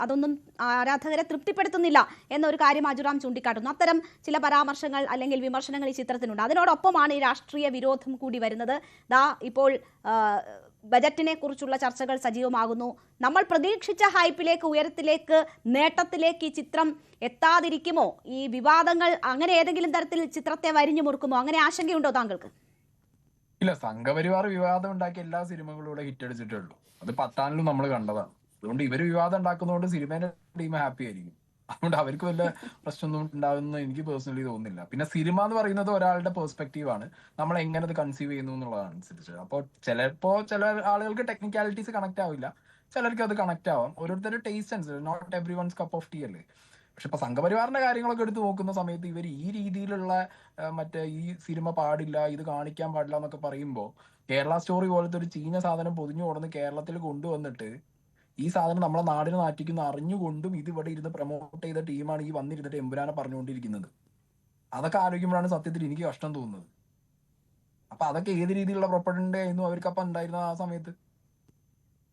അതൊന്നും ആരാധകരെ തൃപ്തിപ്പെടുത്തുന്നില്ല എന്നൊരു കാര്യം ആജുറാം ചൂണ്ടിക്കാട്ടുന്നു. അത്തരം ചില പരാമർശങ്ങൾ അല്ലെങ്കിൽ വിമർശനങ്ങൾ ഈ ചിത്രത്തിനുണ്ട്. അതിനോടൊപ്പമാണ് ഈ രാഷ്ട്രീയ വിരോധം കൂടി വരുന്നത്. ഇപ്പോൾ ബജറ്റിനെ കുറിച്ചുള്ള ചർച്ചകൾ സജീവമാകുന്നു. നമ്മൾ പ്രതീക്ഷിച്ച ഹൈപ്പിലേക്ക്, ഉയരത്തിലേക്ക്, നേട്ടത്തിലേക്ക് ഈ ചിത്രം എത്താതിരിക്കുമോ? ഈ വിവാദങ്ങൾ അങ്ങനെ ഏതെങ്കിലും തരത്തിൽ ചിത്രത്തെ വരിഞ്ഞു മുറുക്കുമോ? അങ്ങനെ ആശങ്കയുണ്ടോ താങ്കൾക്ക്? ഇല്ല, സംഘപരിവാർ വിവാദം ഉണ്ടാക്കിയ എല്ലാ സിനിമകളും ഇവിടെ ഹിറ്റ് അടിച്ചിട്ടേ ഉള്ളൂ. അത് പത്താനിലും നമ്മൾ കണ്ടതാണ്. അതുകൊണ്ട് ഇവര് വിവാദം ഉണ്ടാക്കുന്നതുകൊണ്ട് സിനിമേന്റെ ടീം ഹാപ്പി ആയിരിക്കും. അതുകൊണ്ട് അവർക്ക് വല്ല പ്രശ്നമൊന്നും ഉണ്ടാകുമെന്ന് എനിക്ക് പേഴ്സണലി തോന്നുന്നില്ല. പിന്നെ സിനിമ എന്ന് പറയുന്നത് ഒരാളുടെ പെർസ്പെക്റ്റീവ് ആണ്, നമ്മൾ എങ്ങനെ അത് കൺസീവ് ചെയ്യുന്നു എന്നുള്ളതാണ് അനുസരിച്ച്. അപ്പോൾ ചില ആളുകൾക്ക് ടെക്നിക്കാലിറ്റീസ് കണക്ട് ആവില്ല, ചിലർക്ക് അത് കണക്ട് ആവാം. ഓരോരുത്തരുടെ ടേസ്റ്റ് അനുസരിച്ച്, not every one's cup of tea അല്ലേ. പക്ഷെ ഇപ്പൊ സംഘപരിവാറിന്റെ കാര്യങ്ങളൊക്കെ എടുത്ത് നോക്കുന്ന സമയത്ത് ഇവർ ഈ രീതിയിലുള്ള ഈ സിനിമ പാടില്ല, ഇത് കാണിക്കാൻ പാടില്ല എന്നൊക്കെ പറയുമ്പോൾ, കേരള സ്റ്റോറി പോലത്തെ ഒരു ചീഞ്ഞ സാധനം പൊതിഞ്ഞു കൊടുന്ന് കേരളത്തിൽ കൊണ്ടുവന്നിട്ട് ഈ സാധനം നമ്മളെ നാടിനെ നാറ്റിക്കുന്ന അറിഞ്ഞുകൊണ്ടും ഇത് ഇവിടെ ഇരുന്ന് പ്രൊമോട്ട് ചെയ്ത ടീമാണ് ഈ വന്നിരുന്നിട്ട് എമ്പുരാനെ പറഞ്ഞുകൊണ്ടിരിക്കുന്നത്. അതൊക്കെ ആലോചിക്കുമ്പോഴാണ് സത്യത്തിൽ എനിക്ക് കഷ്ടം തോന്നുന്നത്. അപ്പൊ അതൊക്കെ ഏത് രീതിയിലുള്ള പ്രൊപ്പഗൻഡ ആയിരുന്നു അവർക്കപ്പം ഉണ്ടായിരുന്നത് ആ സമയത്ത്?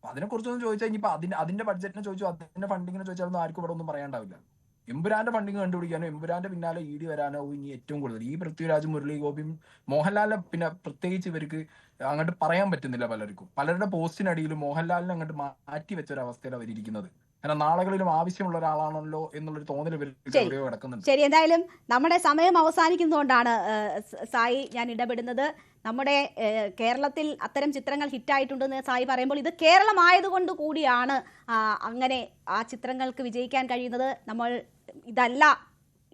അതിനെ കുറിച്ചൊന്നും ചോദിച്ചാൽ ഇനിയിപ്പോ അതിന്റെ ബഡ്ജറ്റിനെ ചോദിച്ചു, അതിന്റെ ഫണ്ടിങ്ങിനെ ചോദിച്ചാലൊന്നും ആർക്കും ഇവിടെ ഒന്നും പറയാണ്ടാവില്ല. എമ്പുരാന്റെ ഫണ്ടിങ് കണ്ടുപിടിക്കാനോ എമ്പുരാന്റെ പിന്നാലെ ED വരാനോ ഇനി ഏറ്റവും കൂടുതൽ ഈ പൃഥ്വിരാജ്, മുരളി ഗോപിയും മോഹൻലാലിനെ പിന്നെ പ്രത്യേകിച്ച് ഇവർക്ക് അങ്ങോട്ട് പറയാൻ പറ്റുന്നില്ല. പലരുടെ പോസ്റ്റിനടിയിൽ മോഹൻലാലിനെ അങ്ങോട്ട് മാറ്റി വെച്ച ഒരു അവസ്ഥയിൽ അവരിയ്ക്കുന്നത്. കാരണം നാളുകളിലും ആവശ്യമുള്ള ഒരാളാണല്ലോ എന്നുള്ളൊരു തോന്നൽ ഇവർക്ക് ശരി. എവിടെയോ കിടക്കുന്നുണ്ട്. ശരി, എന്തായാലും നമ്മുടെ സമയം അവസാനിക്കുന്നതുകൊണ്ടാണ് സായി ഞാൻ ഇടപെടുന്നത്. നമ്മുടെ കേരളത്തിൽ അത്തരം ചിത്രങ്ങൾ ഹിറ്റായിട്ടുണ്ടെന്ന് സായി പറയുമ്പോൾ ഇത് കേരളമായതുകൊണ്ട് കൂടിയാണ് അങ്ങനെ ആ ചിത്രങ്ങൾക്ക് വിജയിക്കാൻ കഴിയുന്നത്. നമ്മൾ ഇതല്ല,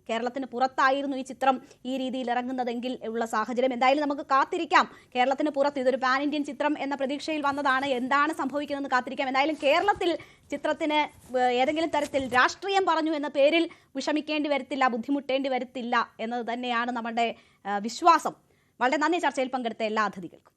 കേരളത്തിന് പുറത്തായിരുന്നു ഈ ചിത്രം ഈ രീതിയിൽ ഇറങ്ങുന്നതെങ്കിൽ ഉള്ള സാഹചര്യം. എന്തായാലും നമുക്ക് കാത്തിരിക്കാം. കേരളത്തിന് പുറത്ത് ഇതൊരു പാൻ ഇന്ത്യൻ ചിത്രം എന്ന പ്രതീക്ഷയിൽ വന്നതാണ്. എന്താണ് സംഭവിക്കുന്നതെന്ന് കാത്തിരിക്കാം. എന്തായാലും കേരളത്തിൽ ചിത്രത്തിന് ഏതെങ്കിലും തരത്തിൽ രാഷ്ട്രീയം പറഞ്ഞു എന്ന പേരിൽ വിഷമിക്കേണ്ടി വരത്തില്ല, ബുദ്ധിമുട്ടേണ്ടി വരത്തില്ല എന്നത് തന്നെയാണ് നമ്മുടെ വിശ്വാസം. വളരെ നന്ദി ചർച്ചയിൽ പങ്കെടുത്ത എല്ലാ അതിഥികൾക്കും.